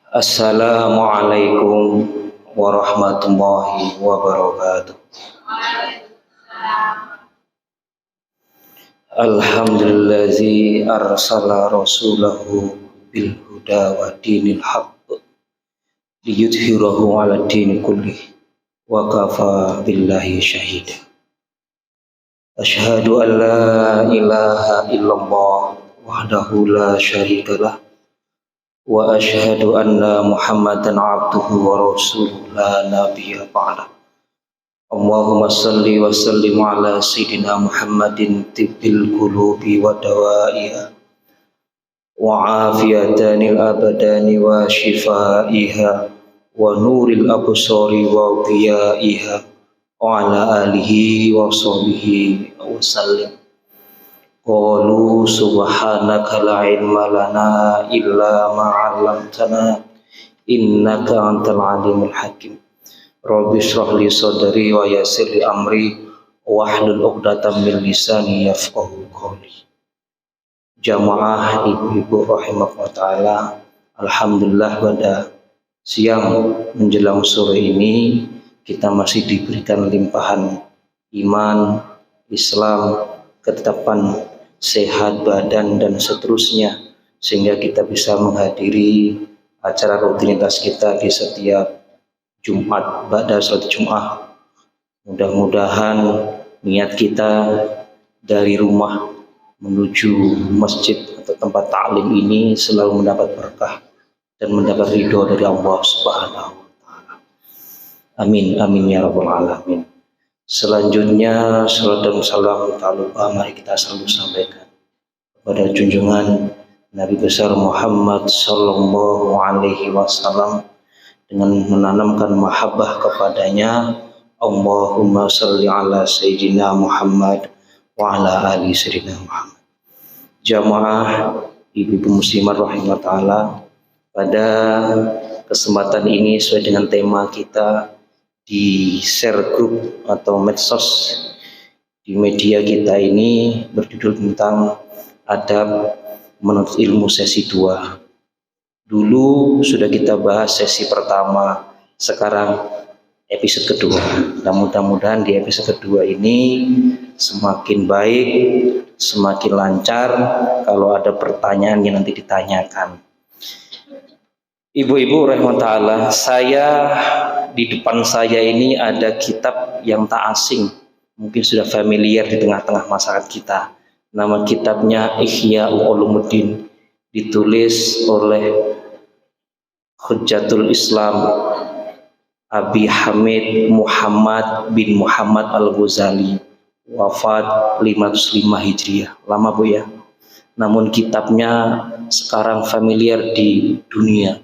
Assalamualaikum warahmatullahi wabarakatuh. Alhamdulillazi arsala rasulahu bil huda wa dinil haqq liyudhhirahu 'ala dini kullih wa kafa billahi syahida. Asyhadu an la ilaha illallah wahdahu la syarika lah wa asyhadu anna Muhammadan abduhu wa rasuluhu la nabiyya ba'dah. Allahumma salli wa sallim ala sayyidina Muhammadin tibbil qulubi wa dawaiha wa afiyatanil abadani wa shifaiha wa nuril absari wa dhiyaiha wa ala alihi wa sahbihi wa sallim. Qalu subhanaka la ilma lana illa ma 'allamtana innaka antal alimul hakim. Rabbi shrah li sadri wa yassir li amri wahlul 'uqdatam min lisani yafqahu qawli. Jamaah ibu-ibu rahimakumullah taala, alhamdulillah pada siang menjelang sore ini kita masih diberikan limpahan iman, Islam, ketetapan sehat badan dan seterusnya, sehingga kita bisa menghadiri acara rutinitas kita di setiap Jumat pada salat Jumat. Mudah-mudahan niat kita dari rumah menuju masjid atau tempat ta'lim ini selalu mendapat berkah dan mendapat ridho dari Allah Subhanahu wa taala. Amin amin ya rabbal alamin. Selanjutnya salat dan salam tak lupa mari kita selalu sampaikan kepada junjungan Nabi besar Muhammad sallallahu alaihi wasallam dengan menanamkan mahabbah kepadanya. Allahumma shalli ala sayyidina Muhammad wa ala ali sayyidina Muhammad. Jamaah ibu-ibu muslimah rahimah taala, pada kesempatan ini sesuai dengan tema kita di share group atau medsos di media kita ini berjudul tentang adab menuntut ilmu sesi 2. Dulu sudah kita bahas sesi pertama, sekarang episode kedua. Dan mudah-mudahan di episode kedua ini semakin baik, semakin lancar. Kalau ada pertanyaan yang nanti ditanyakan. Ibu-ibu rahimahullah, di depan saya ini ada kitab yang tak asing, mungkin sudah familiar di tengah-tengah masyarakat kita. Nama kitabnya Ihya Ulumuddin, ditulis oleh Hujjatul Islam Abi Hamid Muhammad bin Muhammad Al-Ghazali, wafat 505 Hijriah. Lama Bu ya. Namun kitabnya sekarang familiar di dunia,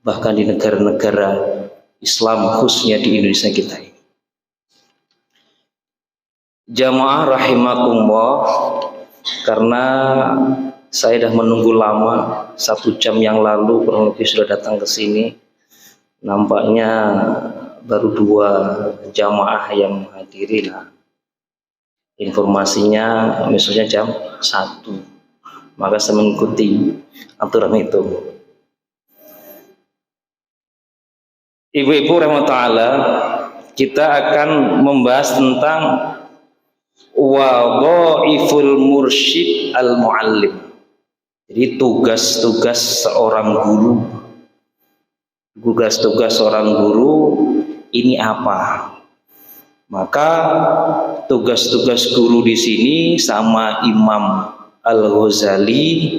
bahkan di negara-negara Islam, khususnya di Indonesia kita ini. Jamaah rahimakumullah, karena saya sudah menunggu lama, 1 jam yang lalu kurang lebih sudah datang ke sini. Nampaknya baru 2 jamaah yang menghadiri. Nah, informasinya misalnya jam 1, maka saya mengikuti aturan itu. Ibu-ibu rahmatullah, kita akan membahas tentang wadhaiful mursyid al-muallim. Jadi tugas-tugas seorang guru. Tugas-tugas seorang guru ini apa? Maka tugas-tugas guru di sini sama Imam Al-Ghazali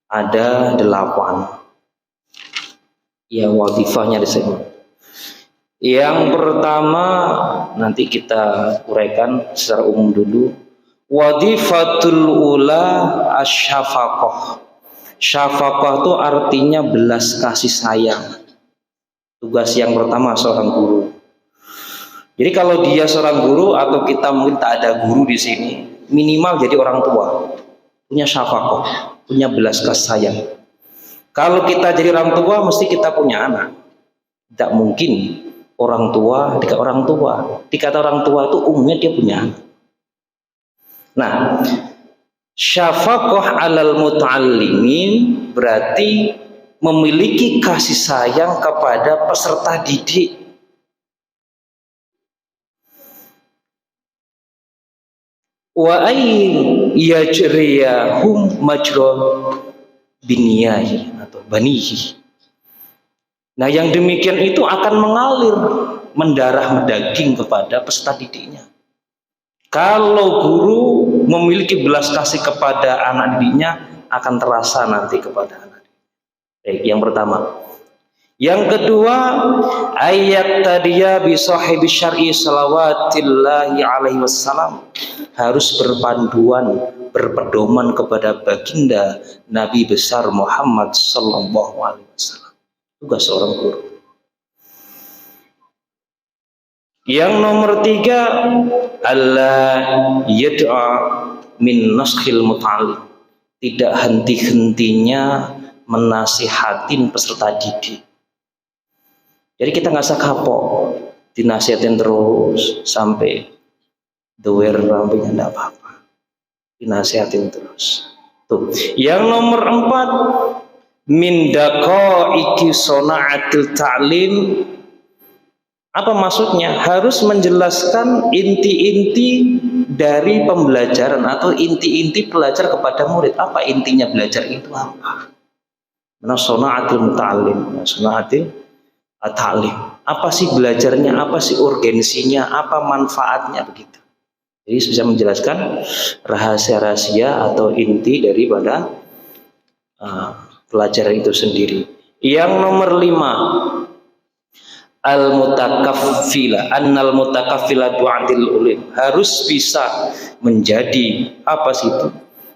ada 8. Ya, wadifahnya disebut. Yang pertama nanti kita uraikan secara umum dulu. Wadifatul ula asyafaqah. Syafaqah itu artinya belas kasih sayang. Tugas yang pertama seorang guru. Jadi kalau dia seorang guru atau kita mungkin tak ada guru di sini, minimal jadi orang tua, punya syafaqah, punya belas kasih sayang. Kalau kita jadi orang tua, mesti kita punya anak. Tidak mungkin orang tua dekat orang tua. Dikata orang tua itu umumnya dia punya anak. Nah, syafaqah alal muta'allimin berarti memiliki kasih sayang kepada peserta didik. Wa ay yajriyahum majra biniyahi atau banihi. Nah, yang demikian itu akan mengalir mendarah mendaging kepada peserta didiknya. Kalau guru memiliki belas kasih kepada anak didiknya, akan terasa nanti kepada anak didik. Yang pertama. Yang kedua, ayat tadiya bi sahibi syar'i salawatillahi alaihi wasallam, harus berpanduan, berpedoman kepada baginda Nabi besar Muhammad sallallahu alaihi wasallam. Tugas seorang guru. Yang nomor 3, Allah yad'a min naskhil muta'allim, tidak henti-hentinya menasihatin peserta didik. Jadi kita nggak usah kapok, dinasihatin terus sampai doer rambutnya enggak apa-apa, dinasihatin terus. Tuh. Yang nomor 4, min daqa'iqi sana'atil ta'lim. Apa maksudnya? Harus menjelaskan inti-inti dari pembelajaran atau inti-inti belajar kepada murid. Apa intinya belajar itu apa? Sana'atil muta'allim, sana'atil ta'lim. Apa sih belajarnya? Apa sih urgensinya? Apa manfaatnya begitu? Jadi bisa menjelaskan rahasia-rahasia atau inti daripada pelajaran itu sendiri. Yang nomor 5, annal mutakaffila du'atil ulim, harus bisa menjadi apa sih itu?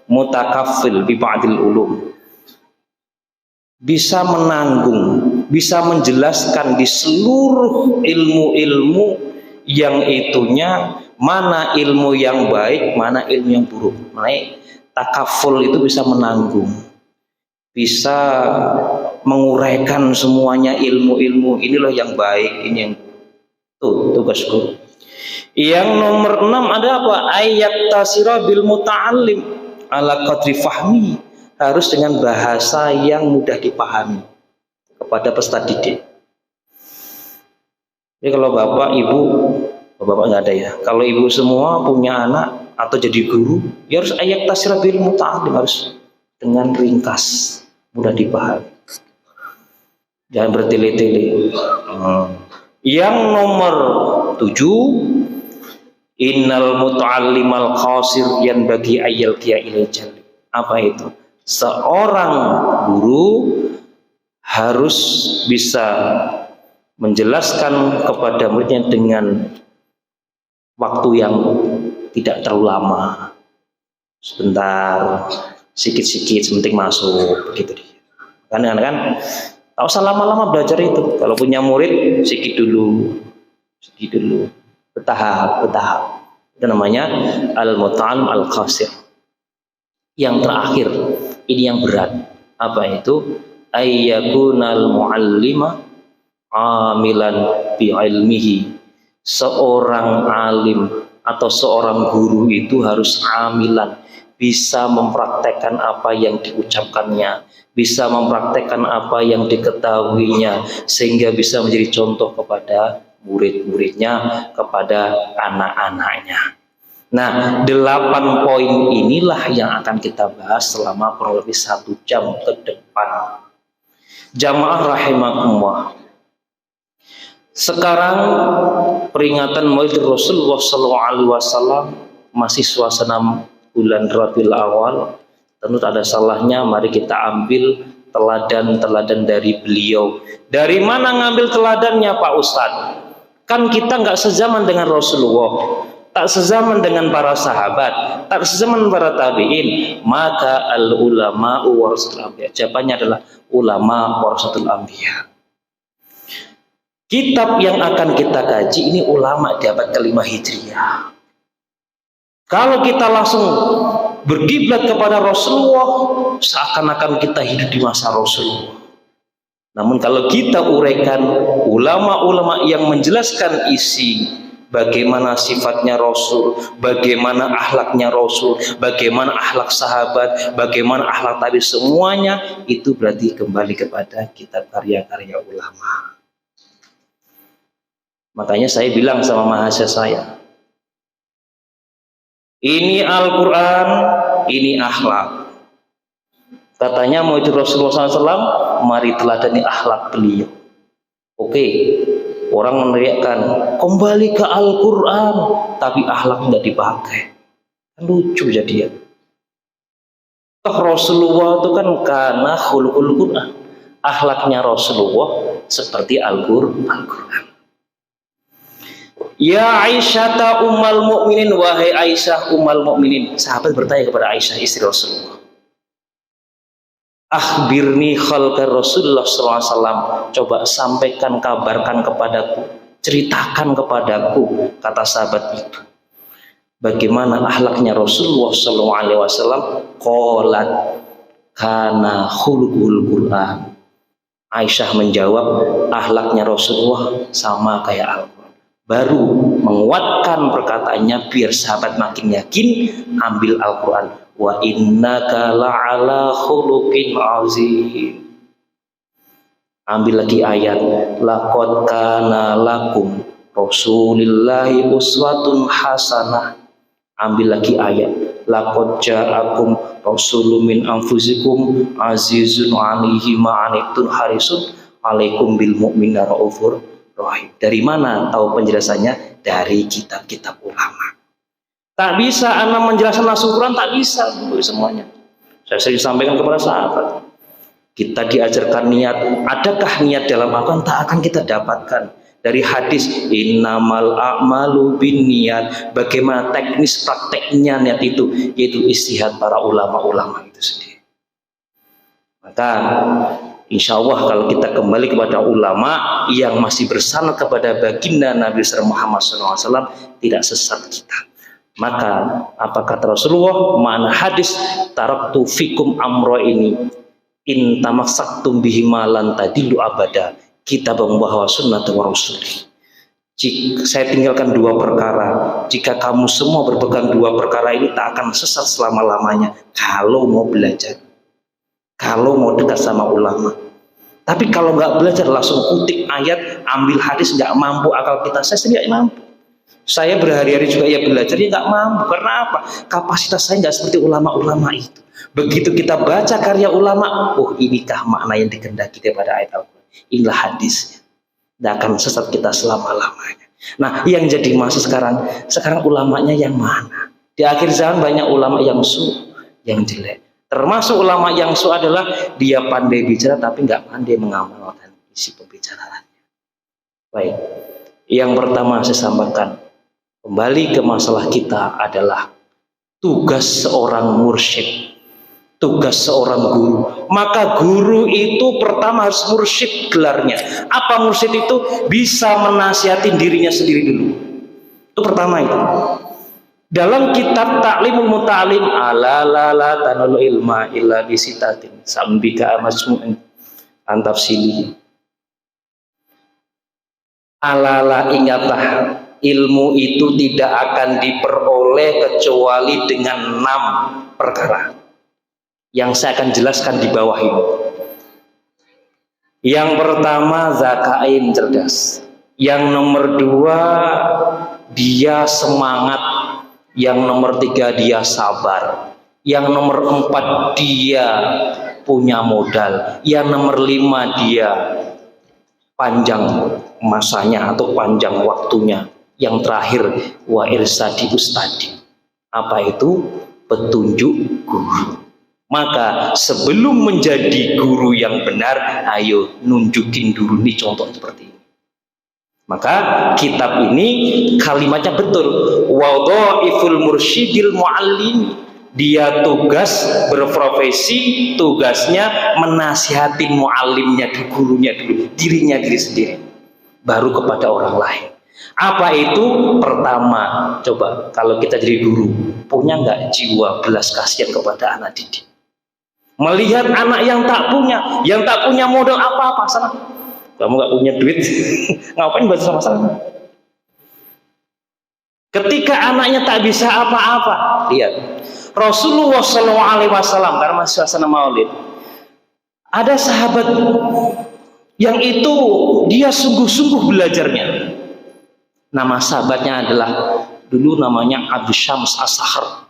Mutakaffil bi ba'dil ulum. Bisa menanggung, bisa menjelaskan di seluruh ilmu-ilmu yang itunya mana ilmu yang baik, mana ilmu yang buruk. Nah, takaful itu bisa menanggung, bisa menguraikan semuanya ilmu-ilmu. Inilah yang baik, ini yang tugas guru. Yang nomor 6 ada apa? Ayat tasira bil muta'allim ala qadri fahmi, harus dengan bahasa yang mudah dipahami kepada peserta didik. Jadi kalau bapak ibu, bapak nggak ada ya, kalau ibu semua punya anak atau jadi guru, ya harus ayat tasira bil muta'allim, harus dengan ringkas, mudah dipahami, jangan bertele-tele. Yang nomor 7, innal muta'allimal khasir yang bagi ayal kia ilal jali. Apa itu? Seorang guru harus bisa menjelaskan kepada muridnya dengan waktu yang tidak terlalu lama, sebentar, sikit-sikit, sementing masuk, begitu. Kan tak usah lama-lama belajar itu. Kalau punya murid, sedikit dulu, bertahap. Itu namanya al-muta'allim al-qasir. Yang terakhir, ini yang berat. Apa itu? Ayyakunal muallima amilan bi ilmihi. Seorang alim atau seorang guru itu harus amilan, bisa mempraktekkan apa yang diucapkannya, bisa mempraktekkan apa yang diketahuinya, sehingga bisa menjadi contoh kepada murid-muridnya, kepada anak-anaknya. Nah, 8 poin inilah yang akan kita bahas selama kurang lebih 1 jam ke depan. Jamaah rahimakumullah. Sekarang peringatan Maulid Rasulullah SAW, masih suasana bulan Rabiul Awal. Tentu ada salahnya, mari kita ambil teladan-teladan dari beliau. Dari mana ngambil teladannya Pak Ustadz? Kan kita nggak sezaman dengan Rasulullah, tak sezaman dengan para sahabat, tak sezaman para tabi'in, maka al-ulama warasatul anbiya. Jawabannya adalah ulama warasatul anbiya. Kitab yang akan kita kaji ini ulama di abad ke-5 Hijriah. Kalau kita langsung berkiblat kepada Rasulullah, seakan-akan kita hidup di masa Rasulullah. Namun kalau kita uraikan ulama-ulama yang menjelaskan isi bagaimana sifatnya Rasul, bagaimana akhlaknya Rasul, bagaimana akhlak sahabat, bagaimana akhlak tabi, semuanya itu berarti kembali kepada kitab karya-karya ulama. Makanya saya bilang sama mahasiswa saya, ini Al-Quran, ini akhlak. Katanya mau itu Rasulullah SAW, mari teladani akhlak beliau. Oke, orang meneriakkan kembali ke Al-Quran, tapi akhlak tidak dipakai. Lucu jadinya. Rasulullah itu kan karena khuluqul Quran, akhlaknya Rasulullah seperti Al-Quran. Ya Aisyah ummal mukminin, wahai Aisyah ummal mukminin. Sahabat bertanya kepada Aisyah istri Rasulullah, akhbirni khalqar Rasulullah SAW, coba sampaikan, kabarkan kepadaku, ceritakan kepadaku, kata sahabat itu, bagaimana akhlaknya Rasulullah SAW. Qalat kana khuluqul Quran. Aisyah menjawab, akhlaknya Rasulullah sama kayak Al-Quran. Baru menguatkan perkataannya biar sahabat makin yakin, ambil Al-Quran. Wa innaka la'ala khuluqin azim. Ambil lagi ayat, laqad kana lakum rasulillahi uswatun hasanah. Ambil lagi ayat, laqad ja'akum rasulun min anfusikum azizun 'alaihi ma 'anittum harisun 'alaikum bil mu'minina raufur rahim. Dari mana tahu penjelasannya? Dari kitab-kitab ulama. Tak bisa anak menjelaskan langsung Quran, tak bisa semuanya. Saya sering sampaikan kepada sahabat, kita diajarkan niat. Adakah niat dalam Al-Quran? Tak akan kita dapatkan. Dari hadis innamal a'malu binniyat, bagaimana teknis prakteknya niat itu, yaitu istihad para ulama-ulama itu sendiri. Maka insya Allah kalau kita kembali kepada ulama yang masih bersandar kepada baginda Nabi Muhammad SAW, tidak sesat kita. Maka apa kata Rasulullah, mana hadis, taraktu fikum amro ini in tamassaktum bihima lan tadillu abada, kita membawa sunnah wa rasuli. Jika saya tinggalkan dua perkara, jika kamu semua berpegang dua perkara ini, tak akan sesat selama-lamanya kalau mau belajar, kalau mau dekat sama ulama. Tapi kalau nggak belajar, langsung kutip ayat, ambil hadis, nggak mampu akal kita. Saya sendiri nggak mampu. Saya berhari-hari juga ya belajar, ya nggak mampu. Karena apa? Kapasitas saya nggak seperti ulama-ulama itu. Begitu kita baca karya ulama, oh inikah makna yang dikehendaki pada ayat Al-Quran. Inilah hadisnya. Tidak akan sesat kita selama-lamanya. Nah, yang jadi masalah sekarang ulamanya yang mana? Di akhir zaman banyak ulama yang yang jelek. Termasuk ulama yang adalah dia pandai bicara tapi nggak pandai mengamalkan isi pembicaraannya. Baik, yang pertama saya sampaikan, kembali ke masalah kita adalah tugas seorang mursyid, tugas seorang guru. Maka guru itu pertama harus mursyid gelarnya. Apa mursyid itu? Bisa menasihati dirinya sendiri dulu. Itu pertama itu. Dalam kitab Ta'limul Muta'alim, ala la tanul ilma illa bisitatin sambika amasmu'in antafsili. Ala ingatlah, ilmu itu tidak akan diperoleh kecuali dengan 6 perkara yang saya akan jelaskan di bawah ini. Yang pertama, zakain, cerdas. Yang nomor 2, dia semangat. Yang nomor 3, dia sabar. Yang nomor 4, dia punya modal. Yang nomor 5, dia panjang masanya atau panjang waktunya. Yang terakhir, wa irsadi ustadi. Apa itu? Petunjuk guru. Maka sebelum menjadi guru yang benar, ayo nunjukin dulu nih contoh seperti ini. Maka kitab ini kalimatnya betul. Wadhaiful mursyidil muallim. Dia tugas berprofesi, tugasnya menasihati muallimnya, gurunya dulu, dirinya diri sendiri, baru kepada orang lain. Apa itu? Pertama, coba kalau kita jadi guru, punya nggak jiwa belas kasihan kepada anak didik? Melihat anak yang tak punya modal apa-apa, sana. Kamu nggak punya duit, ngapain baca sama-sama? Ketika anaknya tak bisa apa-apa, lihat Rasulullah SAW karena masih suasana Maulid, ada sahabat yang itu dia sungguh-sungguh belajarnya. Nama sahabatnya adalah dulu namanya Abu Syams As-Sahr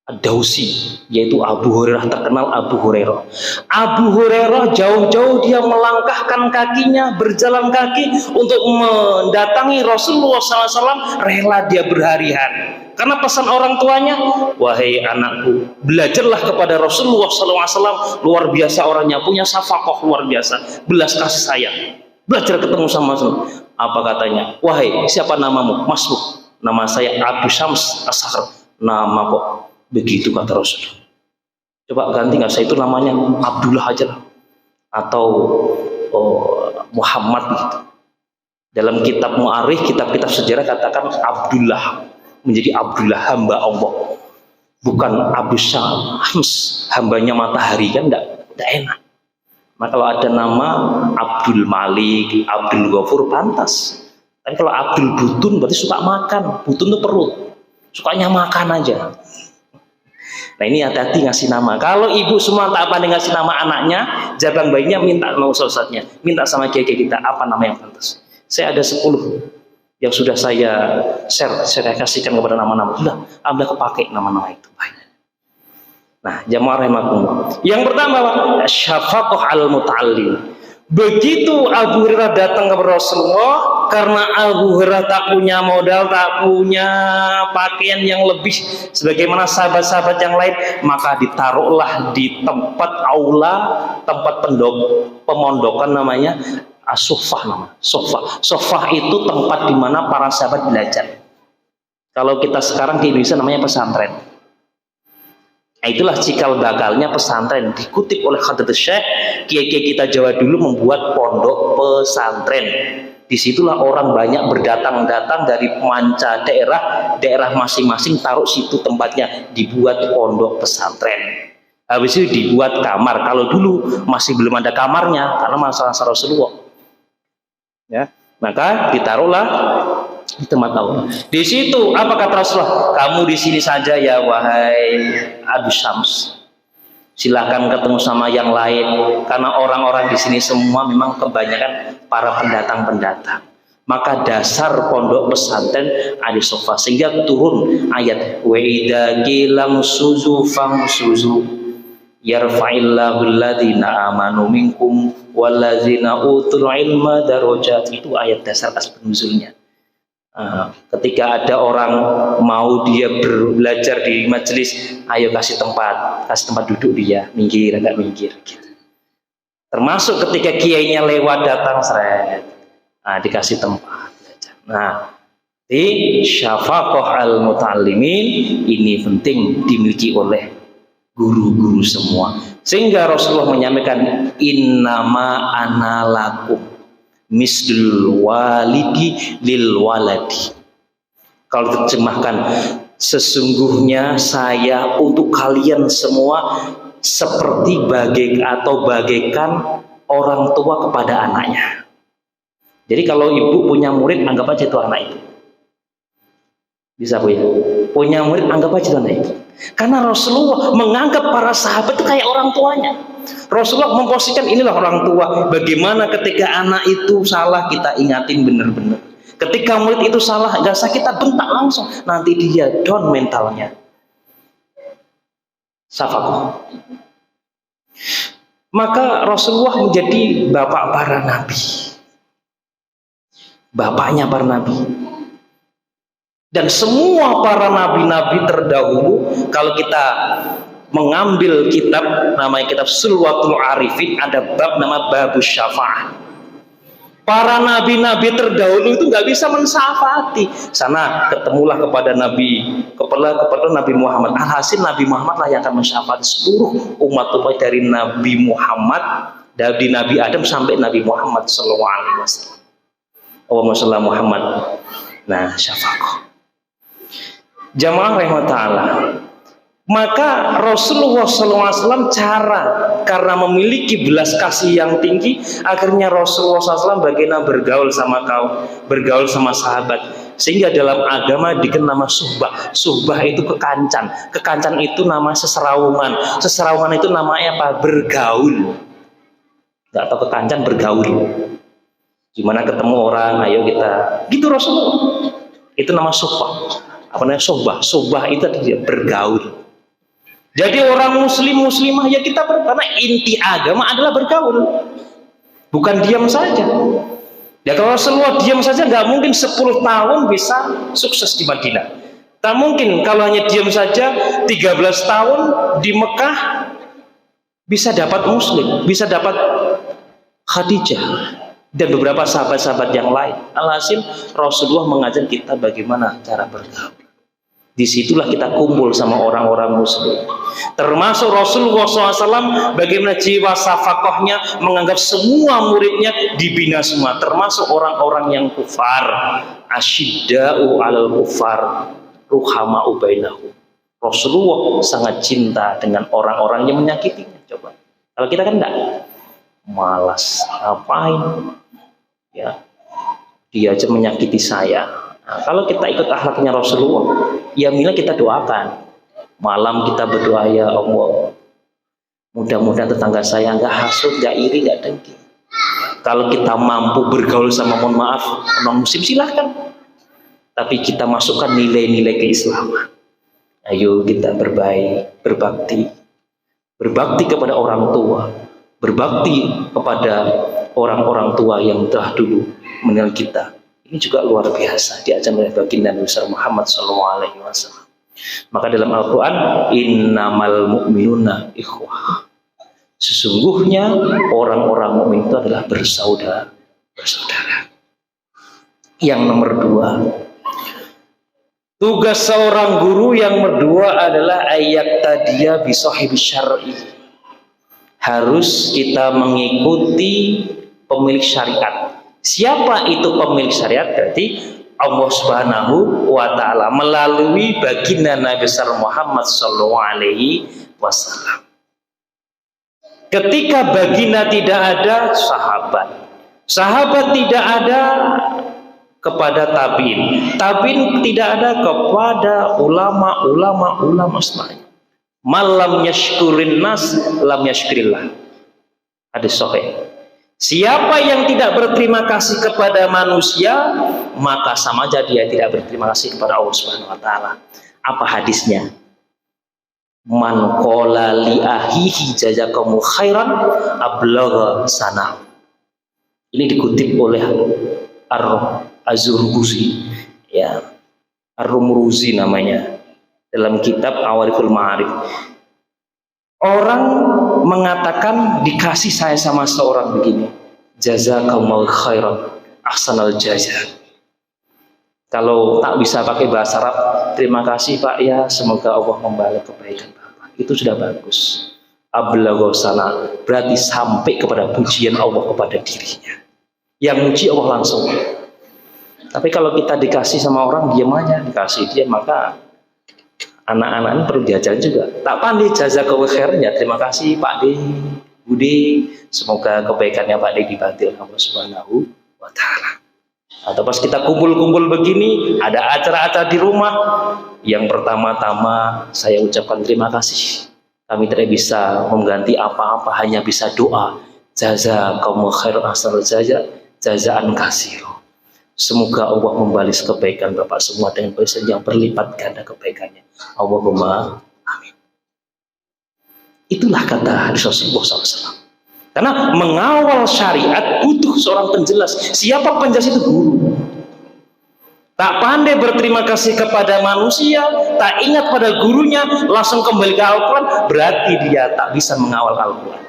Ad-Dausi, yaitu Abu Hurairah, terkenal Abu Hurairah. Abu Hurairah jauh-jauh dia melangkahkan kakinya, berjalan kaki untuk mendatangi Rasulullah SAW, rela dia berhari-hari. Karena pesan orang tuanya, wahai anakku, belajarlah kepada Rasulullah SAW, luar biasa orangnya, punya safaqah luar biasa, belas kasih sayang. Belajar ketemu sama Rasul. Apa katanya? Wahai, siapa namamu? Masbuk. Nama saya Abu Syams As-Sahr. Nama kok begitu, kata Rasul. Coba ganti nggak, saya itu namanya Abdullah aja atau Muhammad gitu. Dalam kitab mu'arikh, kitab-kitab sejarah katakan Abdullah menjadi Abdullah, hamba Allah, bukan Abu Syams, hambanya matahari, kan enggak enak. Nah, kalau ada nama Abdul Malik, Abdul Ghafur pantas. Tapi kalau Abdul Butun berarti suka makan, butun itu perut, sukanya makan aja. Nah, ini hati-hati ngasih nama. Kalau ibu semua tak pandai ngasih nama anaknya, jabang bayinya minta sama ustadznya, minta sama kiai kita apa nama yang pantas. Saya ada 10 yang sudah saya share, saya kasihkan kepada nama-nama. Sudah, alhamdulillah kepake nama-nama itu. Nah, jamaah rahimakumullah. Yang pertama, syafaqah al-muta'allim. Begitu Abu Hurairah datang kepada Rasulullah, karena Abu Hurairah tak punya modal, tak punya pakaian yang lebih sebagaimana sahabat-sahabat yang lain, maka ditaruhlah di tempat aula, tempat pemondokan namanya as-suffah, nama sofah itu tempat di mana para sahabat belajar. Kalau kita sekarang di Indonesia namanya pesantren. Nah, itulah cikal bakalnya pesantren, dikutip oleh Hadratus Syekh, kiai-kiai kita Jawa dulu membuat pondok pesantren. Disitulah orang banyak berdatang-datang dari manca daerah masing-masing, taruh situ tempatnya, dibuat pondok pesantren. Habis itu dibuat kamar. Kalau dulu masih belum ada kamarnya karena masa Rasulullah, ya, maka ditaruhlah di tempat aula. Di situ apa kata Rasulullah? Kamu di sini saja ya wahai Abu Syams. Silakan ketemu sama yang lain, karena orang-orang di sini semua memang kebanyakan para pendatang-pendatang. Maka dasar pondok pesantren ada sofa, sehingga turun ayat wa idza qilam suzu famsuzu yarfa'illahu alladziina amanu minkum walladziina utul ilma darajat. Itu ayat dasar asbab nuzulnya. Ketika ada orang mau dia belajar di majelis, ayo kasih tempat duduk dia, minggir agak minggir gitu. Termasuk ketika kiainya lewat datang seret, dikasih tempat belajar. Nah, di syafaqah al-muta'allimin ini penting dimiliki oleh guru-guru semua, sehingga Rasulullah menyampaikan innama ana lakum mislul walidi lil waladi. Kalau terjemahkan, sesungguhnya saya untuk kalian semua seperti bagaikan orang tua kepada anaknya. Jadi kalau ibu punya murid, anggap aja itu anak ibu. Bisa Bu ya? Punya murid, anggap aja itu anak ibu. Karena Rasulullah menganggap para sahabat itu kayak orang tuanya. Rasulullah memposisikan inilah orang tua. Bagaimana ketika anak itu salah, kita ingatin benar-benar. Ketika murid itu salah, gak usah kita bentak langsung, nanti dia down mentalnya. Syafaqah. Maka Rasulullah menjadi bapak para nabi, bapaknya para nabi. Dan semua para nabi-nabi terdahulu, kalau kita mengambil kitab namanya kitab Sulwatul Arifin, ada bab nama Babus Syafa'ah. Para nabi-nabi terdahulu itu nggak bisa mensyafaati. Sana ketemulah kepada kepada Nabi Muhammad. Alhasil Nabi Muhammad lah yang akan mensyafaati seluruh umat dari Nabi Muhammad, dari Nabi Adam sampai Nabi Muhammad SAW. Allahumma shalli Muhammad. Nah, syafaqah. Jamaah rahmatullah. Maka Rasulullah SAW karena memiliki belas kasih yang tinggi, akhirnya Rasulullah SAW bagaimana bergaul sama sahabat. Sehingga dalam agama dikenal nama suhbah. Suhbah itu kekancan. Kekancan itu nama seserawungan. Seserawungan itu namanya apa? Bergaul. Nggak tahu kekancan, bergaul. Gimana ketemu orang, ayo kita. Gitu Rasulullah. Itu nama suhbah. Apa namanya suhbah? Suhbah itu dia bergaul. Jadi orang muslim muslimah ya kita karena inti agama adalah bergaul, bukan diam saja. Ya kalau Rasulullah diam saja nggak mungkin 10 tahun bisa sukses di Madinah. Tak mungkin kalau hanya diam saja 13 tahun di Mekah bisa dapat muslim, bisa dapat Khadijah dan beberapa sahabat-sahabat yang lain. Alhasil Rasulullah mengajar kita bagaimana cara bergaul. Disitulah kita kumpul sama orang-orang muslim. Termasuk Rasulullah SAW bagaimana jiwa safakohnya menganggap semua muridnya dibina semua. Termasuk orang-orang yang kufar. Asyidda'u alal kufar ruhama'u bainahum. Rasulullah sangat cinta dengan orang-orang yang menyakitinya. Coba. Kalau kita kan enggak. Malas. Ngapain? Ya. Dia aja menyakiti saya. Nah, kalau kita ikut akhlaknya Rasulullah, ya mila kita doakan. Malam kita berdoa, ya Allah, mudah-mudahan tetangga saya nggak hasut, nggak iri, nggak dengki. Kalau kita mampu bergaul sama, mohon maaf, non muslim silahkan. Tapi kita masukkan nilai-nilai keislaman. Ayo kita berbaik, berbakti kepada orang tua, berbakti kepada orang-orang tua yang telah dulu mengenal kita. Ini juga luar biasa diajarkan oleh baginda Nabi Muhammad SAW. Maka dalam Al-Quran, innamal mu'minuna ikhwah. Sesungguhnya orang-orang mukmin itu adalah bersaudara. Yang nomor 2, tugas seorang guru yang kedua adalah ayat tadiya bisohibi syar'i. Harus kita mengikuti pemilik syariat. Siapa itu pemilik syariat? Berarti Allah Subhanahu wa Ta'ala melalui baginda Nabi Muhammad SAW. Ketika baginda tidak ada, sahabat tidak ada kepada tabiin, tabiin tidak ada kepada ulama setelahnya. Malam yashkurin nas lam yashkurillah. Hadis sahih. Siapa yang tidak berterima kasih kepada manusia, maka sama aja dia tidak berterima kasih kepada Allah Subhanahu wa Ta'ala. Apa hadisnya? Man qala li ahihi jazakumul khairan ablagha sana. Ini dikutip oleh Az-Zurguzi, ya, Ar-Rumruzi namanya, dalam kitab Awariful Ma'arif. Orang mengatakan dikasih saya sama seorang begini, jazakumul khairan ahsanal jazaa. Kalau tak bisa pakai bahasa Arab, terima kasih Pak ya, semoga Allah membalas kebaikan Bapak. Itu sudah bagus. Ablagha sana, berarti sampai kepada pujian Allah kepada dirinya. Yang muji Allah langsung. Tapi kalau kita dikasih sama orang, diam aja, dikasih dia, maka anak-anak ini perlu diajar juga. Tak pandai jazakallahu khairan, ya terima kasih Pak D, Budi, semoga kebaikannya Pak D dibantu Allah Subhanahu wa Ta'ala. Atau pas kita kumpul-kumpul begini, ada acara-acara di rumah, yang pertama-tama saya ucapkan terima kasih. Kami tidak bisa mengganti apa-apa, hanya bisa doa. Jazakumul khairan ahsanal jazaa, jazaan katsira. Semoga Allah membalas kebaikan Bapak semua dengan balasan yang berlipat ganda kebaikannya. Allahumma amin. Itulah kata Rasulullah SAW. Karena mengawal syariat butuh seorang penjelas. Siapa penjelas itu? Guru. Tak pandai berterima kasih kepada manusia, tak ingat pada gurunya, langsung kembali ke Al-Quran, berarti dia tak bisa mengawal Al-Quran.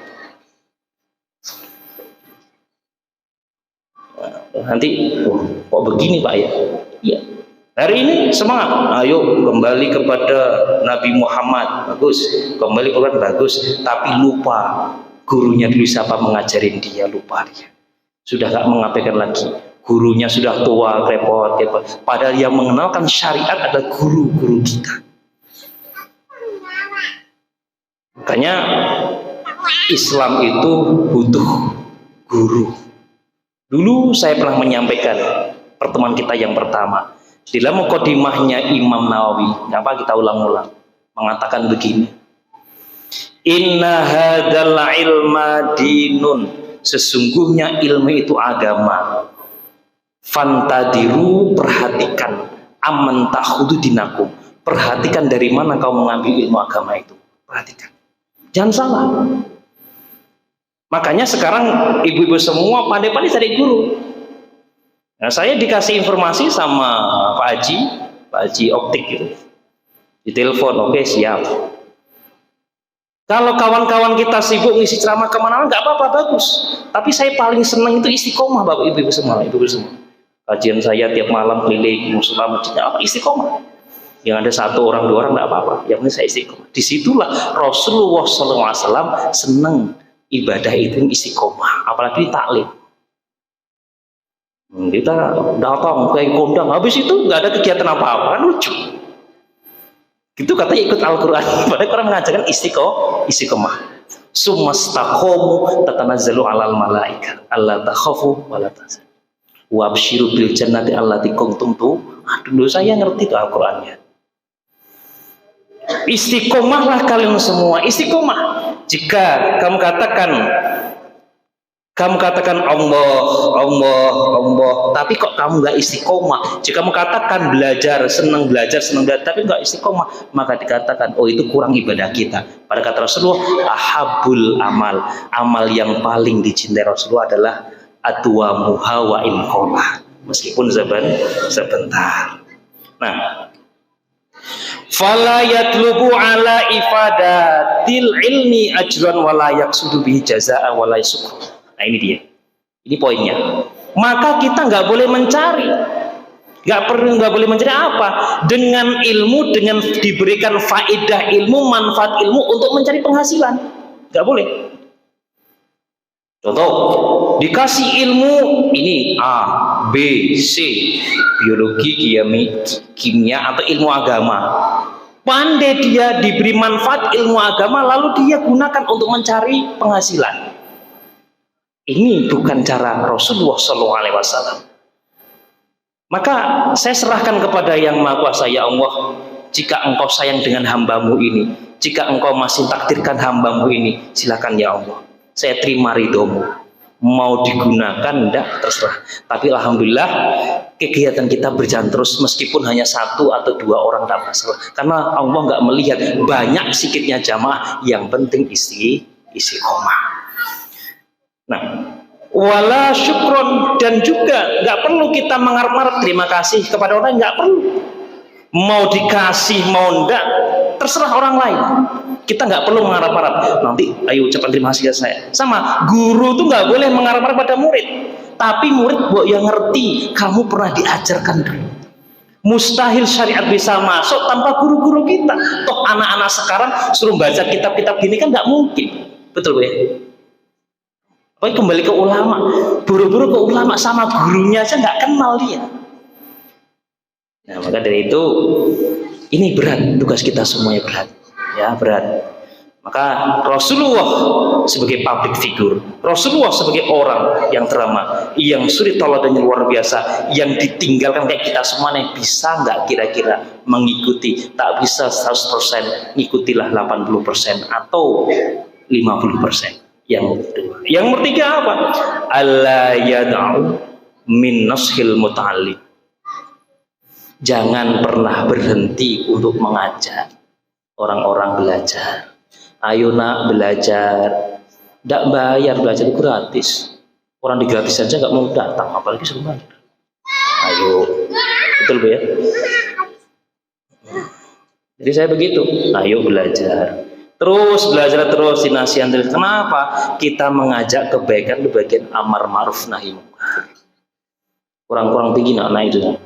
Nanti, kok begini Pak ya? Iya. Hari ini semangat, ayo kembali kepada Nabi Muhammad, bagus. Kembali ke Quran, bagus. Tapi lupa gurunya dulu siapa mengajarin dia, lupa dia. Sudah gak mengabaikan lagi. Gurunya sudah tua, repot. Padahal yang mengenalkan syariat adalah guru-guru kita. Makanya Islam itu butuh guru. Dulu saya pernah menyampaikan pertemuan kita yang pertama, Di dalam mukadimahnya Imam Nawawi, apa kita ulang-ulang, mengatakan begini. Inna hadzal ilma dinun, sesungguhnya ilmu itu agama. Fantadiru, perhatikan, aman ta'khudhu dinakum, perhatikan dari mana kau mengambil ilmu agama itu, perhatikan, jangan salah. Makanya sekarang ibu-ibu semua pandai-pandai cari guru. Nah, saya dikasih informasi sama Pak Haji Optik gitu, di telepon, oke siap. Kalau kawan-kawan kita sibuk ngisi ceramah kemana-mana, nggak apa-apa, bagus. Tapi saya paling senang itu istiqomah, bapak ibu semua, Kajian saya tiap malam keliling musola masjidnya apa istiqomah. Yang ada satu orang dua orang nggak apa-apa, yang penting saya istiqomah. Disitulah Rasulullah SAW senang ibadah itu istiqomah, apalagi taklim. Kita datang kayak kondang, habis itu nggak ada kegiatan apa-apa, kan lucu. Itu katanya ikut Al-Quran. Padahal Quran mengajarkan istiqomah. Sumastaqomu tatanazzalu alal malaika alla takhafu wa la tahzanu wa absyiru bil jannati allati kuntum dulu saya ngerti itu Al-Qurannya. Istiqomahlah kalian semua, istiqomah. Jika kamu katakan Allah, tapi kok kamu nggak istiqomah. Jika kamu katakan senang belajar, tapi nggak istiqomah, maka dikatakan, oh itu kurang ibadah kita. Pada kata Rasulullah, ahabul amal yang paling dicintai Rasulullah adalah atwamuha wa in qala, meskipun sebentar. Nah, fala yatlubu ala ifadatil ilmi ajran wa la yaqsudu bihi jazaa'a wa la yasukru. Nah ini dia, ini poinnya. Maka kita nggak boleh mencari, nggak boleh mencari apa dengan ilmu, dengan diberikan faedah ilmu, manfaat ilmu untuk mencari penghasilan, nggak boleh. Contoh, dikasih ilmu ini A, B, C, biologi, kimia atau ilmu agama. Pandai dia diberi manfaat ilmu agama, lalu dia gunakan untuk mencari penghasilan. Ini bukan cara Rasulullah SAW. Maka saya serahkan kepada Yang Maha Kuasa, ya Allah, jika engkau sayang dengan hambamu ini, jika engkau masih takdirkan hambamu ini, silakan ya Allah, saya terima ridhomu. Mau digunakan enggak terserah. Tapi alhamdulillah kegiatan kita berjalan terus, meskipun hanya satu atau dua orang tak masalah, karena Allah nggak melihat banyak sedikitnya jamaah, yang penting istiqomah. Nah, wala syukron, dan juga nggak perlu kita mengharap-harap terima kasih kepada orang, nggak perlu. Mau dikasih mau enggak terserah orang lain. Kita nggak perlu mengharap-harap nanti ayo ucapan terima kasih saya. Sama guru tuh nggak boleh mengharap-harap pada murid, tapi murid buat yang ngerti, kamu pernah diajarkan dulu. Mustahil syariat bisa masuk tanpa guru-guru kita. Toh anak-anak sekarang suruh baca kitab-kitab gini kan nggak mungkin, betul ya? Pokoknya kembali ke ulama, buru-buru ke ulama, sama gurunya aja nggak kenal dia. Nah maka dari itu ini berat, tugas kita semuanya berat, ya berat. Maka Rasulullah sebagai public figure, Rasulullah sebagai orang yang drama, yang suri teladannya luar biasa, yang ditinggalkan kayak kita semuanya, bisa nggak kira-kira mengikuti? Tak bisa 100%, ngikutilah 80% atau 50%. Yang ketiga apa? Alla yad'u min nashil muta'allim. Jangan pernah berhenti untuk mengajak orang-orang belajar. Ayo nak belajar, tidak bayar, belajar itu gratis. Orang digratis saja nggak mau datang, apalagi suruh bayar. Ayo, betul ya? Jadi saya begitu, ayo belajar. Terus belajar terus, dinasihan terus. Kenapa? Kita mengajak kebaikan di bagian amar ma'ruf nahi munkar. Kurang-kurang tinggi nak naik itu.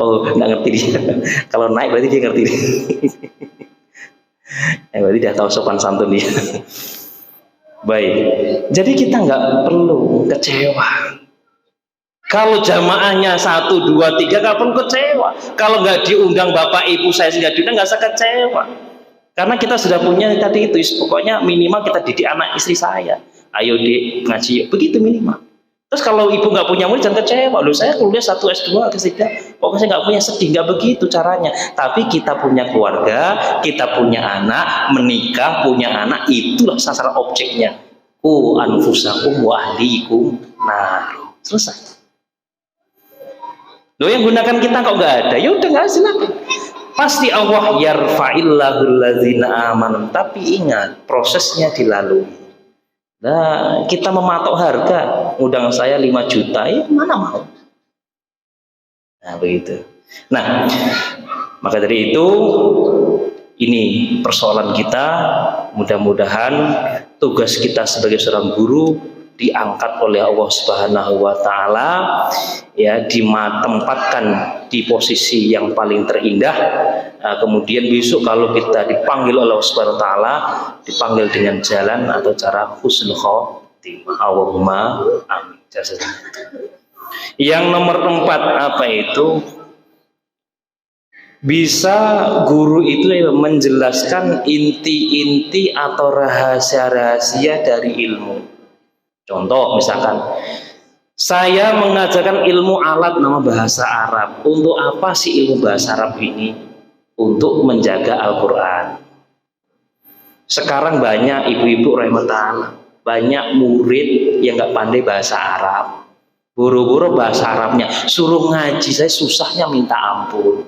Oh, nggak ngerti dia. Kalau naik berarti dia ngerti. Berarti dia tahu sopan santun dia. Baik. Jadi kita nggak perlu kecewa. Kalau jamaahnya 1, 2, 3 nggak perlu kecewa. Kalau nggak diundang bapak ibu saya nggak diundang, nggak usah kecewa. Karena kita sudah punya tadi itu, pokoknya minimal kita didik anak istri saya. Ayo di ngaji, begitu minimal. Terus kalau ibu nggak punya murid jangan kecewa, loh saya kuliah 1 S2 S3, pokoknya saya nggak punya, sedih, nggak begitu caranya. Tapi kita punya keluarga, kita punya anak, menikah, punya anak, itulah sasaran objeknya. Anfusakum wa ahlikum. Nah, selesai. Loh yang gunakan kita kok nggak ada, ya udah nggak, silakan. Pasti Allah yarfa'illahu allazina amanu, tapi ingat prosesnya dilalui. Nah, kita mematok harga, undang saya 5 juta, ya mana mau. Nah, begitu. Nah, maka dari itu, ini persoalan kita. Mudah-mudahan tugas kita sebagai seorang guru diangkat oleh Allah Subhanahu wa Ta'ala, ya, ditempatkan di posisi yang paling terindah. Nah, kemudian besok kalau kita dipanggil oleh Allah Subhanahu wa Ta'ala, dipanggil dengan jalan atau cara husnul khotimah. Allahumma amin. Yang nomor 4 apa itu? Bisa guru itu menjelaskan inti-inti atau rahasia-rahasia dari ilmu. Contoh misalkan, saya mengajarkan ilmu alat nama bahasa Arab. Untuk apa sih ilmu bahasa Arab ini? Untuk menjaga Al-Quran. Sekarang banyak ibu-ibu rahimahullah, banyak murid yang nggak pandai bahasa Arab. Buru-buru bahasa Arabnya, suruh ngaji, saya susahnya minta ampun.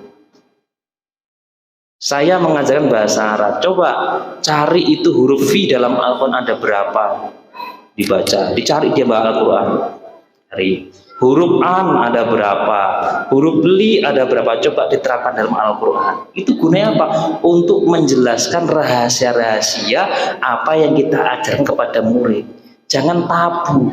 Saya mengajarkan bahasa Arab, coba cari itu huruf V dalam Al-Quran ada berapa? Dibaca, dicari dia bahasa Al-Quran. Hari huruf an ada berapa, huruf li ada berapa, coba diterapkan dalam Al-Quran. Itu gunanya apa? Untuk menjelaskan rahasia-rahasia apa yang kita ajarkan kepada murid. Jangan tabu.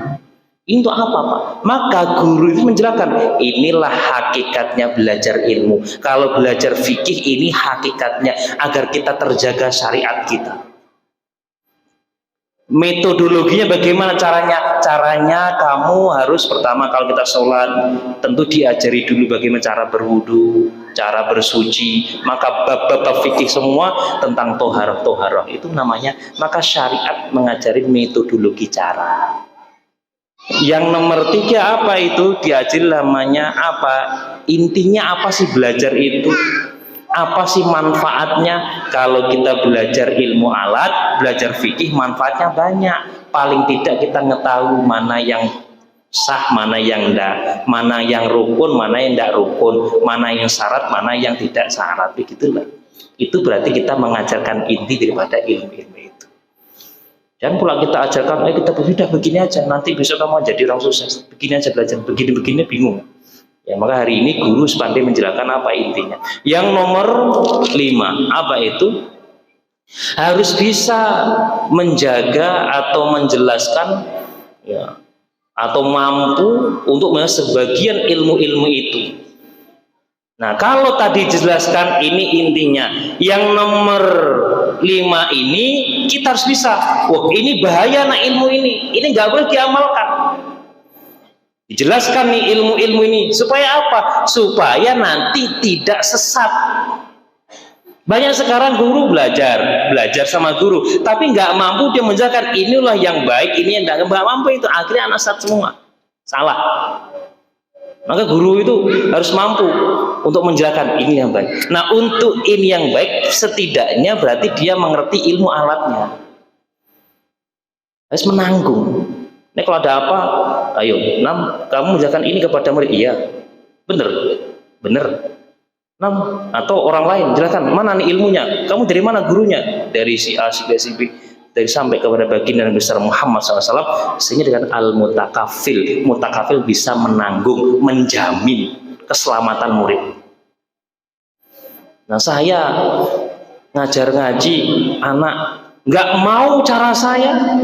Ini untuk apa, Pak? Maka guru itu menjelaskan, inilah hakikatnya belajar ilmu. Kalau belajar fikih, ini hakikatnya agar kita terjaga syariat kita. Metodologinya bagaimana caranya? Caranya kamu harus pertama kalau kita sholat, tentu diajari dulu bagaimana cara berwudu, cara bersuci. Maka bab-bab fikih semua tentang toharoh itu namanya. Maka syariat mengajari metodologi cara. Yang nomor 3 apa itu? Diajari namanya apa? Intinya apa sih belajar itu? Apa sih manfaatnya? Kalau kita belajar ilmu alat, belajar fikih, manfaatnya banyak. Paling tidak kita mengetahui mana yang sah, mana yang enggak, mana yang rukun, mana yang enggak rukun, mana yang syarat, mana yang tidak syarat. Begitulah. Itu berarti kita mengajarkan inti daripada ilmu-ilmu itu. Dan pula kita ajarkan, kita sudah begini aja, nanti besok kamu jadi orang sukses. Begini aja belajar, begini-begini bingung. Ya, maka hari ini guru sepandai menjelaskan apa intinya. Yang nomor 5, apa itu? Harus bisa menjaga atau menjelaskan, ya, atau mampu untuk sebagian ilmu-ilmu itu. Nah, kalau tadi dijelaskan ini intinya. Yang nomor 5 ini kita harus bisa. Wah, ini bahaya nah ilmu ini. Ini nggak boleh diamalkan. Dijelaskan nih ilmu-ilmu ini supaya apa? Supaya nanti tidak sesat. Banyak sekarang guru belajar sama guru, tapi nggak mampu dia menjelaskan inilah yang baik, ini yang nggak mampu, itu akhirnya anak sesat semua. Salah. Maka guru itu harus mampu untuk menjelaskan ini yang baik. Nah, untuk ini yang baik setidaknya berarti dia mengerti ilmu alatnya. Harus menanggung. Ini kalau ada apa, ayo, kamu menjelaskan ini kepada murid. Iya, bener. Atau orang lain jelaskan, mana nih ilmunya? Kamu dari mana gurunya? Dari si A, si B, si B. Dari sampai kepada baginda Nabi besar Muhammad SAW, sehingga dengan al-mutakafil, mutakafil bisa menanggung, menjamin keselamatan murid. Nah, saya ngajar ngaji anak nggak mau cara saya,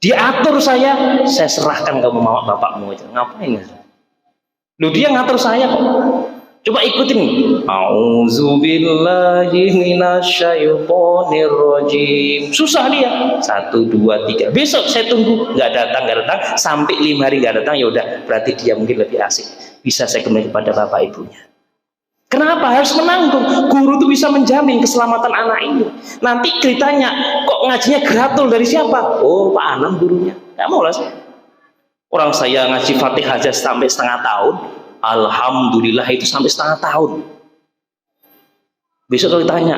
diatur saya serahkan ke mama bapakmu itu. Ngapain? Loh, dia ngatur saya kok. Coba ikutin. Auzubillahi minasyaitonirrajim. Susah dia. 1, 2, 3. Besok saya tunggu. Nggak datang. Sampai 5 hari nggak datang. Ya udah. Berarti dia mungkin lebih asik. Bisa saya kembali kepada bapak ibunya. Kenapa harus menanggung? Guru itu bisa menjamin keselamatan anak ini. Nanti ceritanya kok ngajinya gratul dari siapa? Oh, Pak Anam gurunya. Nggak mau lah saya. Orang saya ngaji Fatihah aja sampai setengah tahun, alhamdulillah itu sampai setengah tahun. Besok kalau ditanya,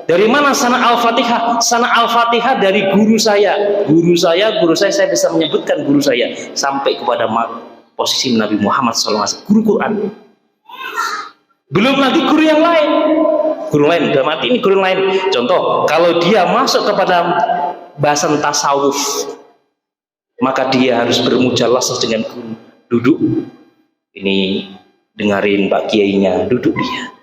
dari mana sana Al-Fatihah? Sana Al-Fatihah dari guru saya. Guru saya saya bisa menyebutkan guru saya sampai kepada posisi Nabi Muhammad SAW, guru Quran. Belum lagi guru yang lain. Guru lain, udah mati ini guru lain. Contoh, kalau dia masuk kepada bahasan tasawuf, maka dia harus bermujalasah dengan guru. Duduk, ini dengarin Pak Kiainya, duduk dia.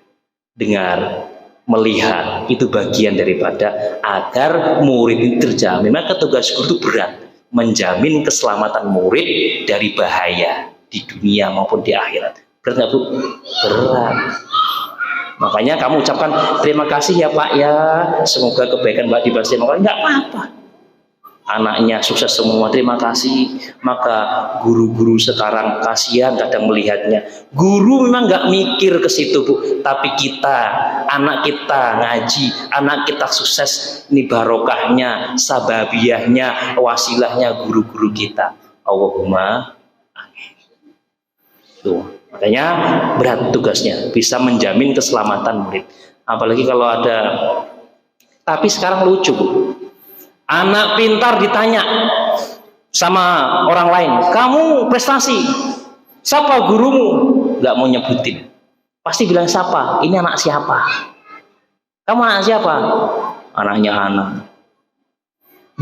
Dengar, melihat, itu bagian daripada agar murid itu terjamin. Maka tugas guru itu berat, menjamin keselamatan murid dari bahaya di dunia maupun di akhirat. Berat nggak Bu? Berat. Makanya kamu ucapkan terima kasih ya Pak ya, semoga kebaikan Pak dibalas. Nggak apa-apa. Anaknya sukses semua, terima kasih. Maka guru-guru sekarang kasihan kadang melihatnya. Guru memang nggak mikir ke situ Bu, tapi kita, anak kita ngaji, anak kita sukses, ini barokahnya, sababiyahnya, wasilahnya guru-guru kita. Allahumma amin. Tuh, makanya berat tugasnya, bisa menjamin keselamatan murid. Apalagi kalau ada, tapi sekarang lucu Bu. Anak pintar ditanya sama orang lain, kamu prestasi, siapa gurumu? Gak mau nyebutin, pasti bilang siapa, ini anak siapa, kamu anak siapa? Anaknya anak.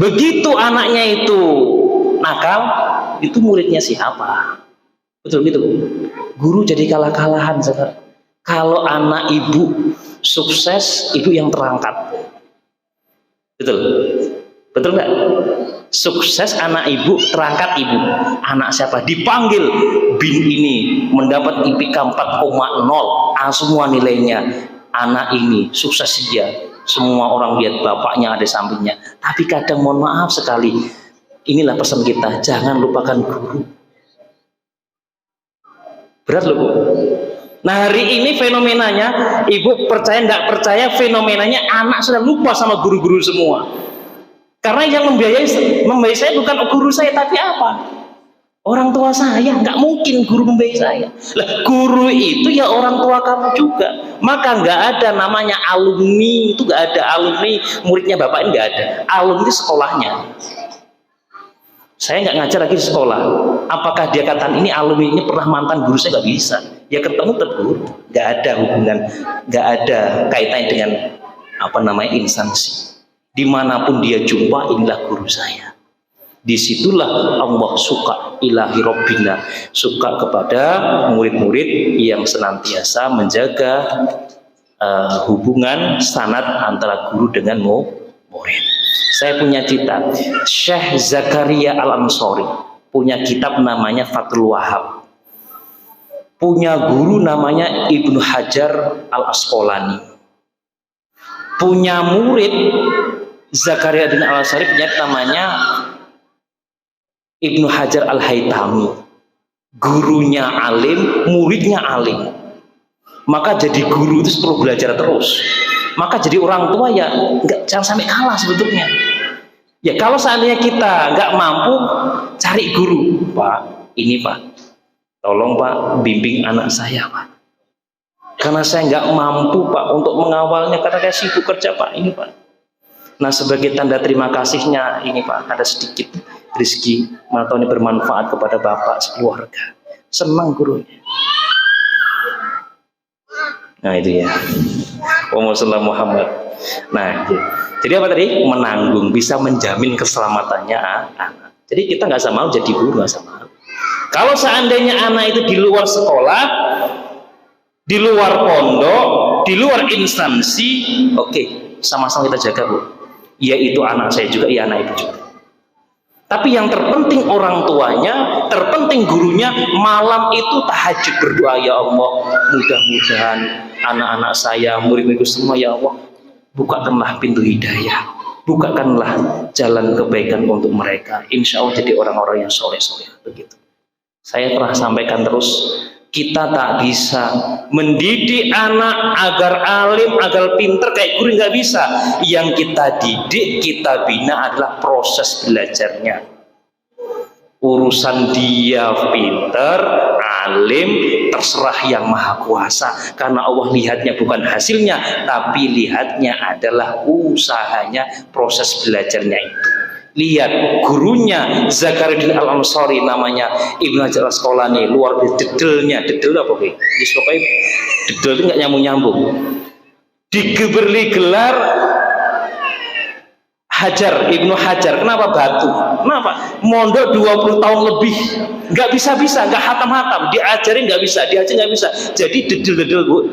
Begitu anaknya itu nakal, itu muridnya siapa? Betul gitu. Guru jadi kalah-kalahan sekarang. Kalau anak ibu sukses, ibu yang terangkat. Betul. Betul nggak? Sukses anak ibu, terangkat ibu. Anak siapa? Dipanggil. Bin ini mendapat IPK 4,0. Semua nilainya. Anak ini sukses dia. Semua orang lihat bapaknya ada sampingnya. Tapi kadang mohon maaf sekali. Inilah pesan kita. Jangan lupakan guru. Berat loh Bu. Nah hari ini fenomenanya, ibu percaya nggak percaya, fenomenanya anak sudah lupa sama guru-guru semua. Karena yang membiayai saya bukan guru saya, tapi apa? Orang tua saya. Nggak mungkin guru membiayai saya. Lah, guru itu ya orang tua kamu juga. Maka nggak ada namanya alumni, itu nggak ada alumni, muridnya bapak ini nggak ada. Alumni sekolahnya. Saya nggak ngajar lagi di sekolah. Apakah dia katakan ini alumni ini pernah mantan guru saya? Nggak bisa. Ya ketemu terguru. Nggak ada hubungan, nggak ada kaitannya dengan apa namanya instansi. Dimanapun dia jumpa, inilah guru saya. Disitulah Allah suka, ilahi Rabbina, suka kepada murid-murid yang senantiasa menjaga hubungan sanad antara guru dengan murid. Saya punya kitab, Syekh Zakaria Al-Ansori punya kitab namanya Fathul Wahhab. Punya guru namanya Ibnu Hajar Al-Asqalani. Punya murid Zakaria bin Al-Ansori punya namanya Ibnu Hajar Al-Haytami. Gurunya alim, muridnya alim. Maka jadi guru itu perlu belajar terus. Maka jadi orang tua ya jangan sampai kalah sebetulnya. Ya kalau seandainya kita nggak mampu, cari guru. Pak, ini Pak, tolong Pak bimbing anak saya Pak. Karena saya nggak mampu Pak untuk mengawalnya karena saya sibuk kerja Pak, ini Pak. Nah sebagai tanda terima kasihnya ini Pak, ada sedikit rezeki, mana tahu ini bermanfaat kepada Bapak sekeluarga. Senang gurunya. Nah itu ya. Muhammad. Nah jadi apa tadi? Menanggung, bisa menjamin keselamatannya anak. Jadi kita nggak sama mau jadi guru, nggak sama. Kalau seandainya anak itu di luar sekolah, di luar pondok, di luar instansi, oke, sama-sama kita jaga Bu. Ya itu anak saya juga, ya anak ibu juga. Tapi yang terpenting orang tuanya, terpenting gurunya, malam itu tahajud berdoa, ya Allah, mudah-mudahan anak-anak saya, murid-muridku semua, ya Allah, bukakanlah pintu hidayah, bukakanlah jalan kebaikan untuk mereka. Insya Allah jadi orang-orang yang soleh-soleh. Begitu. Saya pernah sampaikan terus, kita tak bisa mendidik anak agar alim, agar pinter kayak guru, nggak bisa. Yang kita didik, kita bina adalah proses belajarnya. Urusan dia pinter, alim, terserah yang maha kuasa. Karena Allah lihatnya bukan hasilnya, tapi lihatnya adalah usahanya, proses belajarnya itu. Lihat gurunya Zakaruddin Al-Ansari, namanya Ibnu Hajar Al-Asqalani, luar biasa dedelnya. Dedel apa sih? Pokoknya dedel itu nggak nyambung-nyambung. Diberi gelar Hajar, Ibnu Hajar. Kenapa batu? Kenapa? Mondok 20 tahun lebih, nggak bisa-bisa, nggak hatam-hatam, diajarin nggak bisa, diajarin nggak bisa. Jadi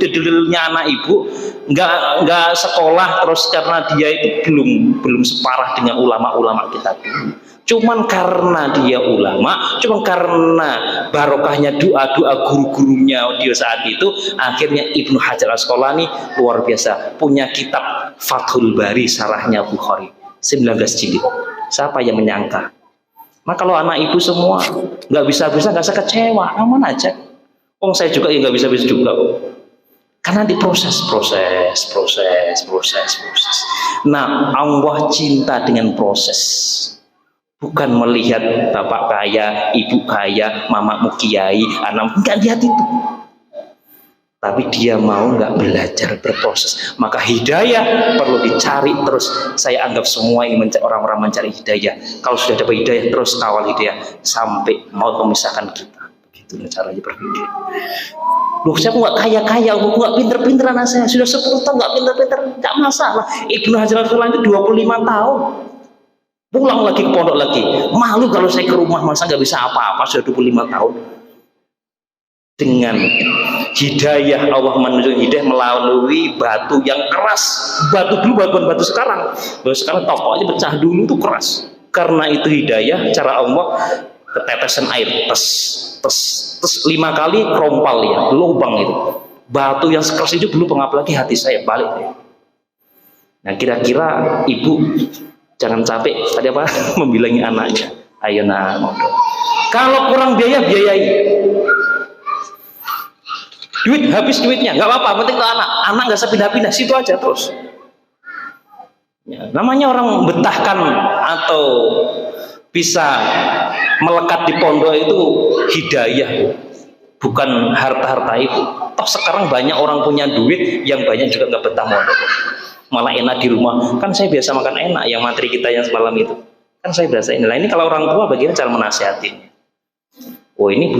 dedelnya anak ibu, nggak sekolah terus karena dia itu belum separah dengan ulama-ulama kita dulu. Cuman karena dia ulama, cuman karena barokahnya doa-doa guru-gurunya dia saat itu, akhirnya Ibnu Hajar Al-Asqalani luar biasa, punya kitab Fathul Bari, syarahnya Bukhari, 19 jilid. Siapa yang menyangka? Nah kalau anak ibu semua nggak bisa-bisa, nggak usah kecewa, aman aja. Saya juga ya nggak bisa-bisa juga kok. Karena diproses. Nah Allah cinta dengan proses. Bukan melihat bapak kaya, ibu kaya, mamamu kiai, anak, enggak lihat itu. Tapi dia mau nggak belajar berproses. Maka hidayah perlu dicari terus. Saya anggap semua ini orang-orang mencari hidayah. Kalau sudah dapat hidayah, terus kawal hidayah sampai mau memisahkan kita. Begitulah caranya berpikir. Loh, saya nggak kaya-kaya, nggak pinter-pinter anak saya. Sudah 10 tahun nggak pinter-pinter, nggak masalah. Ibnu Hajar Al-Asqalani itu 25 tahun. Pulang lagi ke pondok lagi. Malu kalau saya ke rumah, masa nggak bisa apa-apa, sudah 25 tahun. Dengan hidayah, Allah menunjukkan hidayah melalui batu yang keras. Batu dulu, bukan batu sekarang. Batu sekarang tokohnya pecah, dulu itu keras. Karena itu hidayah, cara Allah, ketetesan air, tes 5 kali kerompal ya, lubang itu. Batu yang sekeras itu dulu, apalagi hati saya balik. Nah kira-kira ibu jangan capek tadi apa membilangi anaknya, ayo nak mondok. Kalau kurang biaya, biayai. Duit habis duitnya, nggak apa-apa, penting ke anak nggak usah pindah-pindah, situ aja terus. Ya, namanya orang betahkan atau bisa melekat di pondok itu hidayah, bukan harta-harta itu. Toh sekarang banyak orang punya duit yang banyak juga nggak betah mondok, malah enak di rumah. Kan saya biasa makan enak, yang materi kita yang semalam itu kan saya biasa ini. Nah ini kalau orang tua bagaimana cara menasihatinya? Oh ini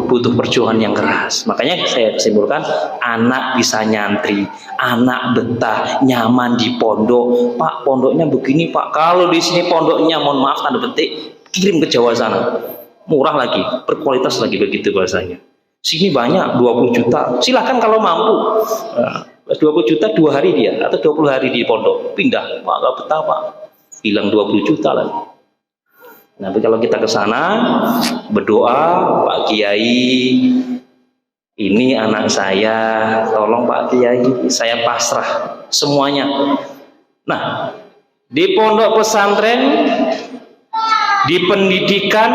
butuh perjuangan yang keras. Makanya saya simpulkan, anak bisa nyantri, anak betah, nyaman di pondok. Pak, pondoknya begini Pak. Kalau di sini pondoknya, mohon maaf tanda petik, kirim ke Jawa sana, murah lagi, berkualitas lagi, begitu bahasanya. Sini banyak 20 juta. Silahkan kalau mampu. 20 juta 2 hari dia, atau 20 hari di pondok, pindah. Pak, gak betah Pak, hilang 20 juta lagi. Nah, tapi kalau kita ke sana berdoa, Pak Kiai, ini anak saya, tolong Pak Kiai, saya pasrah semuanya. Nah, di pondok pesantren, di pendidikan,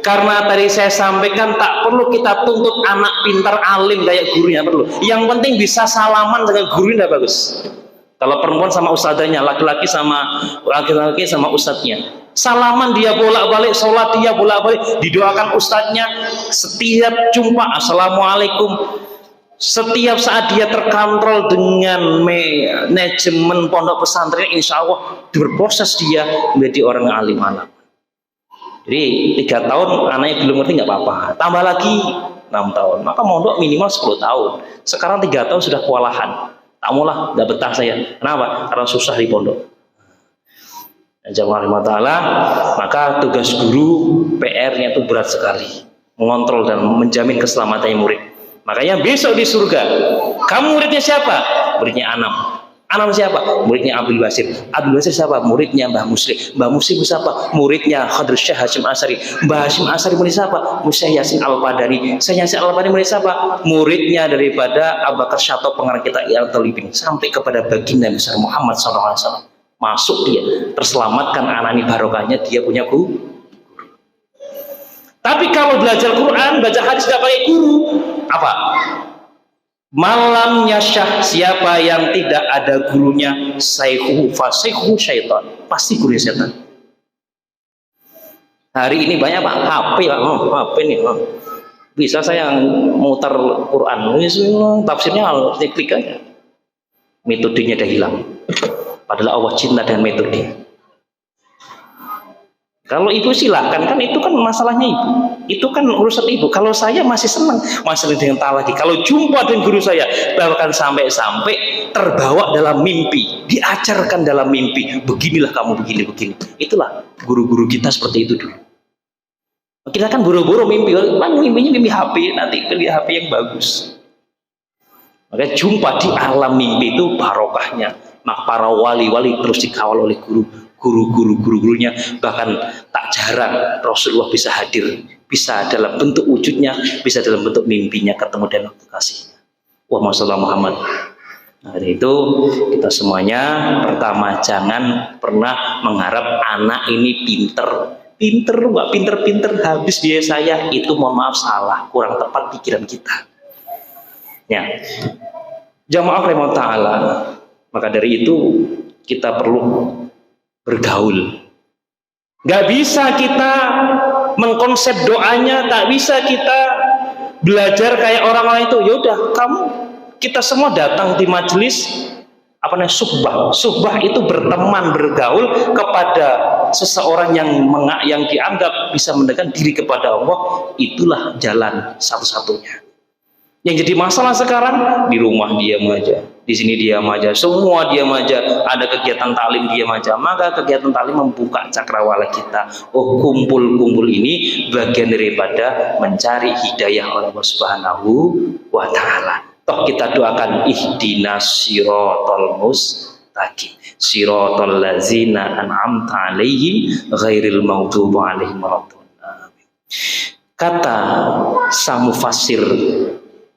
karena tadi saya sampaikan tak perlu kita tuntut anak pintar alim kayak gurunya, perlu. Yang penting bisa salaman dengan gurunya bagus. Kalau perempuan sama ustadzanya, laki-laki sama ustadznya. Salaman dia bolak-balik, sholat dia bolak-balik, didoakan ustadznya setiap jumpa, assalamualaikum. Setiap saat dia terkontrol dengan manajemen pondok pesantren, insya Allah berproses dia menjadi orang alim anak. Jadi 3 tahun anaknya belum ngerti nggak apa-apa, tambah lagi 6 tahun, maka mondok minimal 10 tahun. Sekarang 3 tahun sudah kewalahan, tak maulah, nggak betah saya. Kenapa? Karena susah di pondok. Jamaah ta'ala, maka tugas guru PR-nya itu berat sekali, mengontrol dan menjamin keselamatan murid. Makanya besok di surga, kamu muridnya siapa? Muridnya Anam. Anam siapa? Muridnya Abdul Basir. Abdul Basir siapa? Muridnya Mbah Muslim. Mbah Muslim siapa? Muridnya Khadir Syekh Hashim Asy'ari. Mbah Hashim Asy'ari murid siapa? Syekh Yasin Al-Padani. Syekh Yasin Al-Padani murid siapa? Muridnya daripada Abu Bakar Syato, pengarang kita Al-Talibin, sampai kepada baginda besar Muhammad SAW. Masuk dia, terselamatkan anak ini, barokahnya dia punya guru. Tapi kalau belajar Quran, baca hadis tidak pakai guru, apa? Malam yasyah, siapa yang tidak ada gurunya, sayhuhu fasayhu syaitan, pasti gurunya setan. Hari ini banyak Pak HP, Pak. HP nih, Pak. Bisa saya muter Quran, tafsirnya klik aja. Metodenya udah hilang. Padahal Allah cinta dengan metode. Kalau ibu silahkan, kan itu kan masalahnya ibu. Itu kan urusan ibu. Kalau saya masih senang, masih dengan lagi. Kalau jumpa dengan guru saya, bahkan sampai-sampai terbawa dalam mimpi, diajarkan dalam mimpi. Beginilah kamu, begini. Itulah guru-guru kita seperti itu dulu. Kita kan buru-buru mimpi, kan mimpinya mimpi HP, nanti pilih HP yang bagus. Makanya jumpa di alam mimpi itu barokahnya. Maka para wali-wali terus dikawal oleh guru-gurunya, bahkan tak jarang Rasulullah bisa hadir, bisa dalam bentuk wujudnya, bisa dalam bentuk mimpinya ketemu dan waktu kasihnya. Allahumma shalli Muhammad. Nah, itu kita semuanya pertama jangan pernah mengharap anak ini pinter, nggak pinter habis biaya saya, itu mohon maaf salah, kurang tepat pikiran kita. Ya, jamaah rahimahullah taala. Maka dari itu kita perlu bergaul. Gak bisa kita mengkonsep doanya, tak bisa kita belajar kayak orang-orang itu. Yaudah, kita semua datang di majelis suhbah itu berteman, bergaul kepada seseorang yang dianggap bisa mendekatkan diri kepada Allah. Itulah jalan satu-satunya. Yang jadi masalah sekarang, di rumah diam aja, di sini diam aja, semua diam aja, ada kegiatan taklim diam aja. Maka kegiatan taklim membuka cakrawala kita. Oh, kumpul ini bagian daripada mencari hidayah oleh Allah Subhanahu wa taala. Toh kita doakan ihdinas siratal mustaqim, siratal ladzina an'amta 'alaihim ghairil maghdubi 'alaihim waladdallin. Kata sang mufassir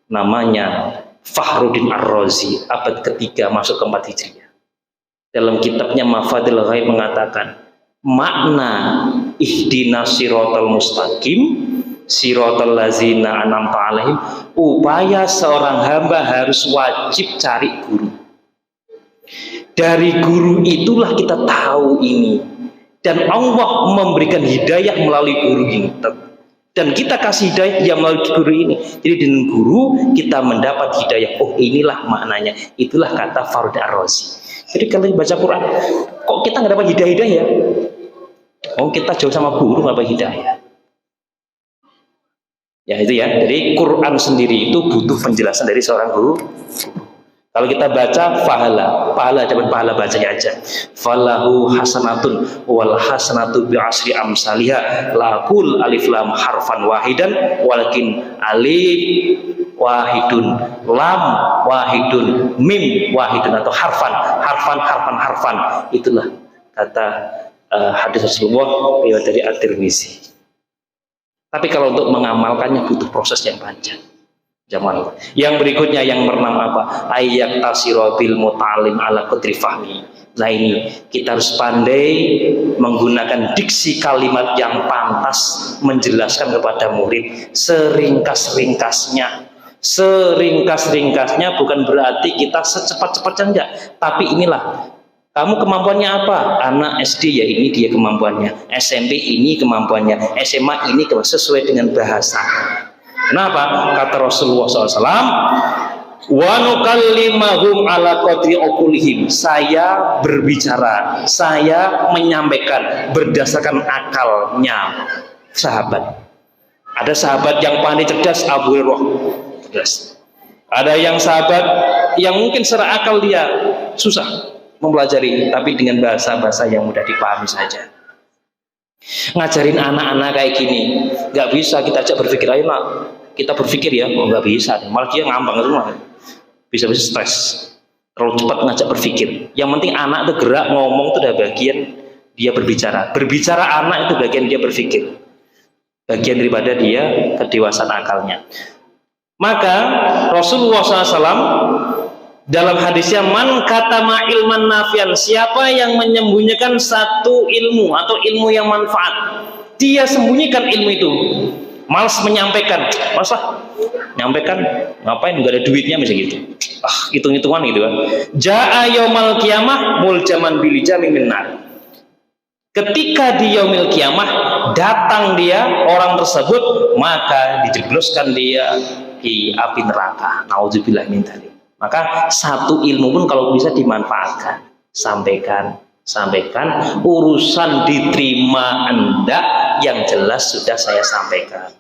namanya Fakhruddin Ar-Razi, abad ketiga masuk keempat Hijriah. Dalam kitabnya Mafadil Ghaib mengatakan, makna ihdinas siratal mustaqim, siratal ladzina an'amta 'alaihim, upaya seorang hamba harus wajib cari guru. Dari guru itulah kita tahu ini, dan Allah memberikan hidayah melalui guru ini. Dan kita kasih hidayah yang melalui guru ini. Jadi dengan guru kita mendapat hidayah. Oh, inilah maknanya. Itulah kata Fakhruddin Ar-Razi. Jadi kalau baca Quran, kok kita nggak dapat hidayah ya? Oh, kita jauh sama guru nggak dapat hidayah. Ya itu ya. Jadi Quran sendiri itu butuh penjelasan dari seorang guru. Kalau kita baca pahala dapat pahala bacanya aja. Falahu hasanatun wal hasanatu bi asri amsalihha laqul alif lam harfan wahidan walakin alif wahidun lam wahidun mim wahidun atau harfan. Itulah kata hadis Rasulullah riwayat dari At-Tirmizi. Tapi kalau untuk mengamalkannya butuh proses yang panjang. Zaman. Yang berikutnya yang bernama apa? Ayat tasirabil muta'alim ala qadri fahmi. Nah ini kita harus pandai menggunakan diksi kalimat yang pantas menjelaskan kepada murid seringkas-ringkasnya. Seringkas-ringkasnya bukan berarti kita secepat-cepatnya enggak, tapi inilah kamu kemampuannya apa? Anak SD ya ini dia kemampuannya, SMP ini kemampuannya, SMA ini sesuai dengan bahasa. Kenapa? Kata Rasulullah SAW, wa nukallimahum ala qadri uqulihim. Saya berbicara, saya menyampaikan berdasarkan akalnya sahabat. Ada sahabat yang pandai cerdas, Abu Hurairah cerdas. Ada yang sahabat yang mungkin secara akal dia susah mempelajari, tapi dengan bahasa-bahasa yang mudah dipahami saja. Ngajarin anak-anak kayak gini nggak bisa kita ajak berpikir, ayo nak kita berpikir ya, nggak bisa, malah dia ngambang semua, bisa-bisa stres, terlalu cepat ngajak berpikir. Yang penting anak itu gerak, ngomong itu udah bagian dia berbicara anak itu bagian dia berpikir, bagian daripada dia kedewasaan akalnya. Maka Rasulullah SAW dalam hadisnya, man katama ilman nafian, siapa yang menyembunyikan satu ilmu atau ilmu yang manfaat, dia sembunyikan ilmu itu, malas menyampaikan, masa nyampaikan ngapain, nggak ada duitnya misalnya gitu, hitung-hitungan gitu kan. Ja'a yaumal qiyamah muljaman bilijami minnar, Ketika di yaumil kiamah datang dia orang tersebut, maka dijebloskan dia di api neraka. Nauzubillah min dzalik. Maka satu ilmu pun kalau bisa dimanfaatkan, sampaikan urusan diterima Anda yang jelas sudah saya sampaikan.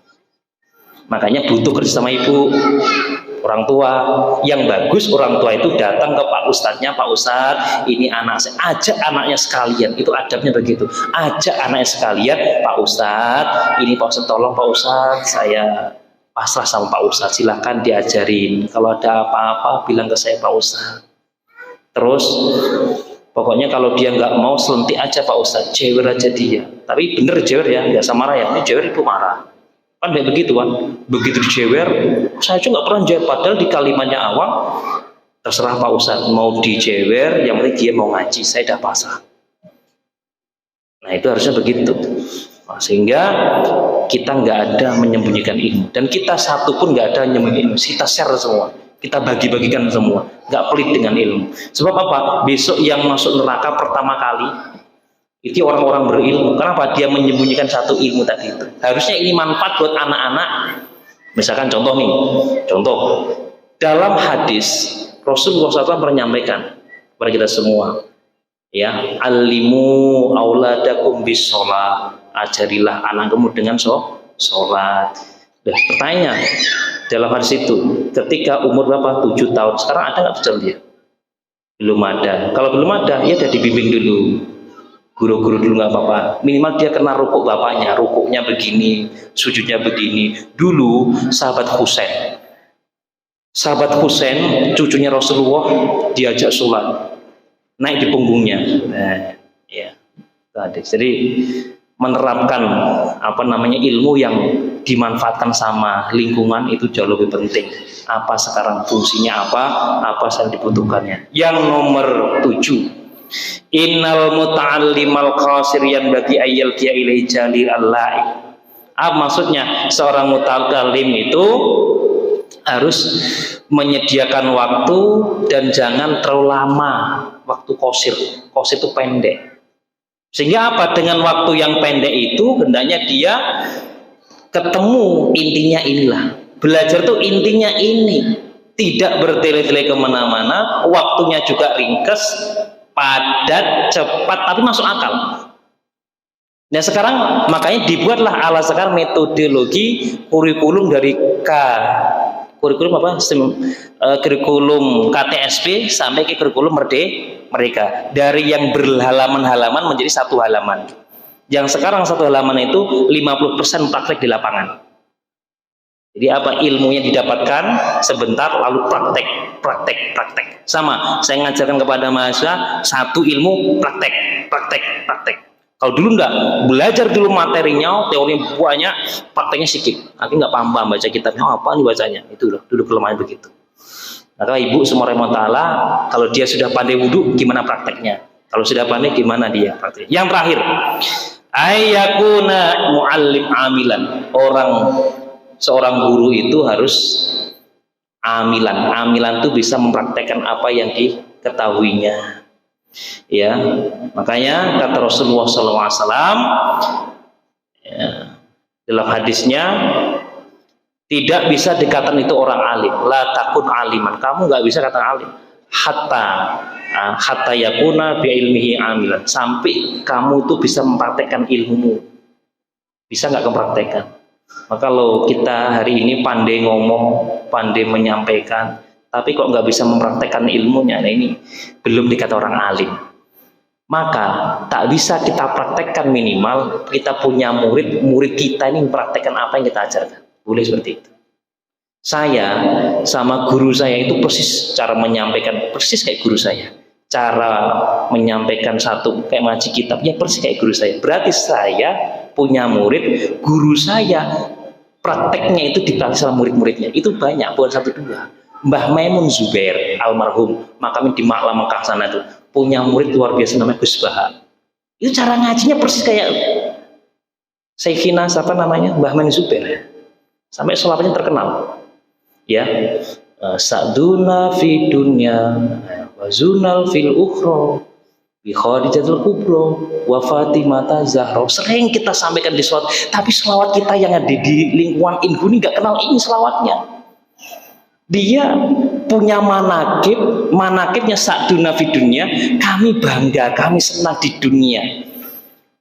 Makanya butuh kerja sama ibu, orang tua. Yang bagus orang tua itu datang ke Pak Ustadznya, Pak Ustadz ini anak saya, ajak anaknya sekalian, itu adabnya begitu, ajak anaknya sekalian, Pak Ustadz ini Pak Ustadz, tolong Pak Ustadz saya pasrah sama Pak Ustadz, silahkan diajarin, kalau ada apa-apa bilang ke saya Pak Ustadz. Terus pokoknya kalau dia nggak mau selentik aja Pak Ustadz, jewer aja dia, tapi bener jewer ya, nggak sama marah ya, ini jewer ibu marah kan kayak begitu kan. Begitu dijewer, saya juga nggak pernah jewer, padahal di kalimatnya awal terserah Pak Ustadz mau dijewer, yang penting dia mau ngaji, saya udah pasrah. Nah itu harusnya begitu. Nah, sehingga kita nggak ada menyembunyikan ilmu, dan kita satu pun nggak ada menyembunyikan ilmu, kita share semua, kita bagi-bagikan semua, nggak pelit dengan ilmu. Sebab apa? Besok yang masuk neraka pertama kali itu orang-orang berilmu. Kenapa? Dia menyembunyikan satu ilmu tadi itu. Harusnya ini manfaat buat anak-anak. Misalkan contoh dalam hadis Rasulullah SAW menyampaikan kepada kita semua, ya, alimu auladakum bis sholat, ajarilah anak kamu dengan sholat. Bertanya dalam hadis itu, ketika umur berapa? 7 tahun. Sekarang ada nggak betul dia? Belum ada. Kalau belum ada, ya udah dibimbing dulu. Guru-guru dulu nggak apa-apa, minimal dia kena rukuk bapaknya, rukuknya begini, sujudnya begini. Dulu sahabat Husain, cucunya Rasulullah, diajak sholat, naik di punggungnya. Nah, ya, jadi menerapkan ilmu yang dimanfaatkan sama lingkungan itu jauh lebih penting. Apa sekarang fungsinya apa yang dibutuhkannya. Yang nomor 7, innal muta'allimal khasir yang bagi ayyal kia ilai jalil Allah. Maksudnya seorang muta'allim itu harus menyediakan waktu dan jangan terlalu lama. Waktu qasir itu pendek. Sehingga apa? Dengan waktu yang pendek itu hendaknya dia ketemu intinya inilah. Belajar tuh intinya ini. Tidak bertele-tele kemana-mana, waktunya juga ringkes, padat, cepat, tapi masuk akal. Nah sekarang makanya dibuatlah ala sekarang metodologi kurikulum dari kurikulum KTSP sampai ke kurikulum Merdeka, dari yang berhalaman-halaman menjadi satu halaman. Yang sekarang satu halaman itu 50% praktek di lapangan. Jadi apa? Ilmunya didapatkan sebentar lalu praktek. Sama, saya ngajarkan kepada mahasiswa satu ilmu praktek. Kalau dulu enggak, belajar dulu materinya, teorinya banyak, prakteknya sedikit. Nanti nggak paham baca kitabnya, apa nih bacanya? Itu loh, dulu kelemahan begitu. Maka ibu semua ta'ala, kalau dia sudah pandai wudhu, gimana prakteknya? Kalau sudah pandai, gimana dia prakteknya? Yang terakhir, ayyakuna muallim amilan. Seorang guru itu harus amilan itu bisa mempraktekkan apa yang diketahuinya, ya. Makanya kata Rasulullah SAW ya, dalam hadisnya, tidak bisa dikatakan itu orang alim, la takun aliman, kamu nggak bisa katakan alim hatta yakuna bi ilmihi amilan, sampai kamu tuh bisa mempraktekkan ilmumu. Bisa nggak kamu praktekkan? Maka kalau kita hari ini pandai ngomong, pandai menyampaikan, tapi kok nggak bisa mempraktekkan ilmunya, nah ini belum dikata orang alim. Maka tak bisa kita praktekkan, minimal kita punya murid kita ini mempraktekkan apa yang kita ajarkan. Boleh seperti itu. Saya sama guru saya itu persis cara menyampaikan, persis kayak guru saya. Cara menyampaikan satu kayak ngaji kitab, ya persis kayak guru saya. Berarti saya punya murid, guru saya prakteknya itu dipraktik sama murid-muridnya. Itu banyak, bukan satu dua. Mbah Maimun Zubair almarhum, makamnya di Maklam Mekah sana itu, punya murid luar biasa namanya Gus Baha. Itu cara ngajinya persis kayak Sayyidina Mbah Maimun Zubair. Sampai sholawatnya terkenal. Ya. Sa'duna fi dunya wa zunal fil ukhra bi khadijatul kubra wa Fatimah Zahra. Sering kita sampaikan di selawat, tapi selawat kita yang ada di lingkungan Ingu ini nggak kenal ini selawatnya. Dia punya manakibnya sa'duna fid dunya, kami bangga, kami senang di dunia.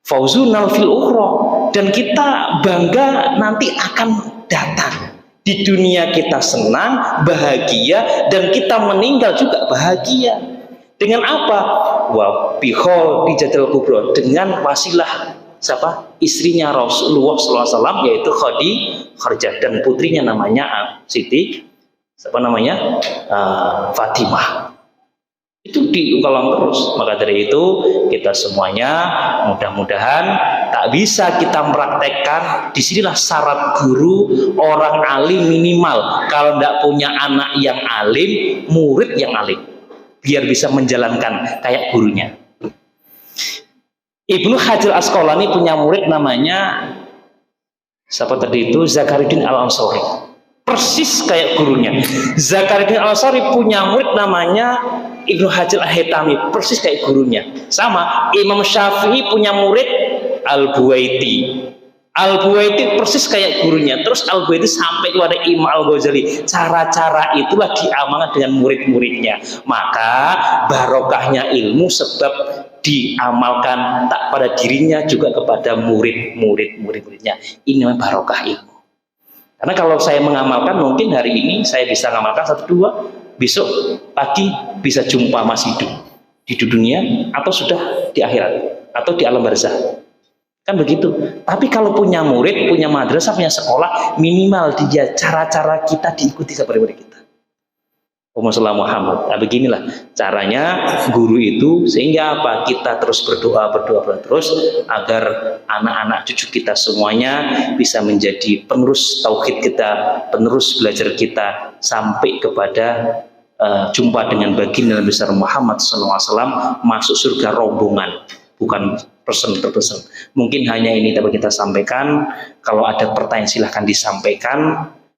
Fauzunal fil ukhra, dan kita bangga nanti akan datang. Di dunia kita senang, bahagia, dan kita meninggal juga bahagia. Dengan apa? Wa bihol bijatil kubro, dengan wasilah siapa? Istrinya Rasulullah SAW, yaitu Khadijah, dan putrinya namanya Siti Fatimah. Itu diulang terus. Maka dari itu kita semuanya mudah-mudahan tak bisa kita mempraktekkan. Disinilah syarat guru, orang alim minimal. Kalau tidak punya anak yang alim, murid yang alim, biar bisa menjalankan kayak gurunya. Ibnu Hajar Asqalani punya murid namanya siapa tadi itu? Zakaruddin Al-Ansari. Persis kayak gurunya. Zakaruddin Al-Ansari punya murid namanya Ibnu Hajar Al-Haytami, persis kayak gurunya. Sama Imam Syafi'i punya murid Al-Buwaiti. Al-Buwaiti persis kayak gurunya. Terus Al-Buwaiti sampai kepada Imam Al-Ghazali. Cara-cara itulah diamalkan dengan murid-muridnya. Maka barokahnya ilmu sebab diamalkan tak pada dirinya juga kepada muridnya. Ini namanya barokah ilmu. Karena kalau saya mengamalkan, mungkin hari ini saya bisa mengamalkan 1-2, besok pagi bisa jumpa masih hidup di dunia, atau sudah di akhirat, atau di alam barzah. Kan begitu. Tapi kalau punya murid, punya madrasah, punya sekolah, minimal dia cara-cara kita diikuti seperti murid kita. Allahumma Muhammad. Nah, beginilah caranya guru itu, sehingga apa? Kita terus berdoa terus agar anak-anak cucu kita semuanya bisa menjadi penerus tauhid kita, penerus belajar kita sampai kepada jumpa dengan baginda Nabi besar Muhammad SAW, masuk surga rombongan, bukan person per person. Mungkin hanya ini dapat kita sampaikan. Kalau ada pertanyaan silahkan disampaikan.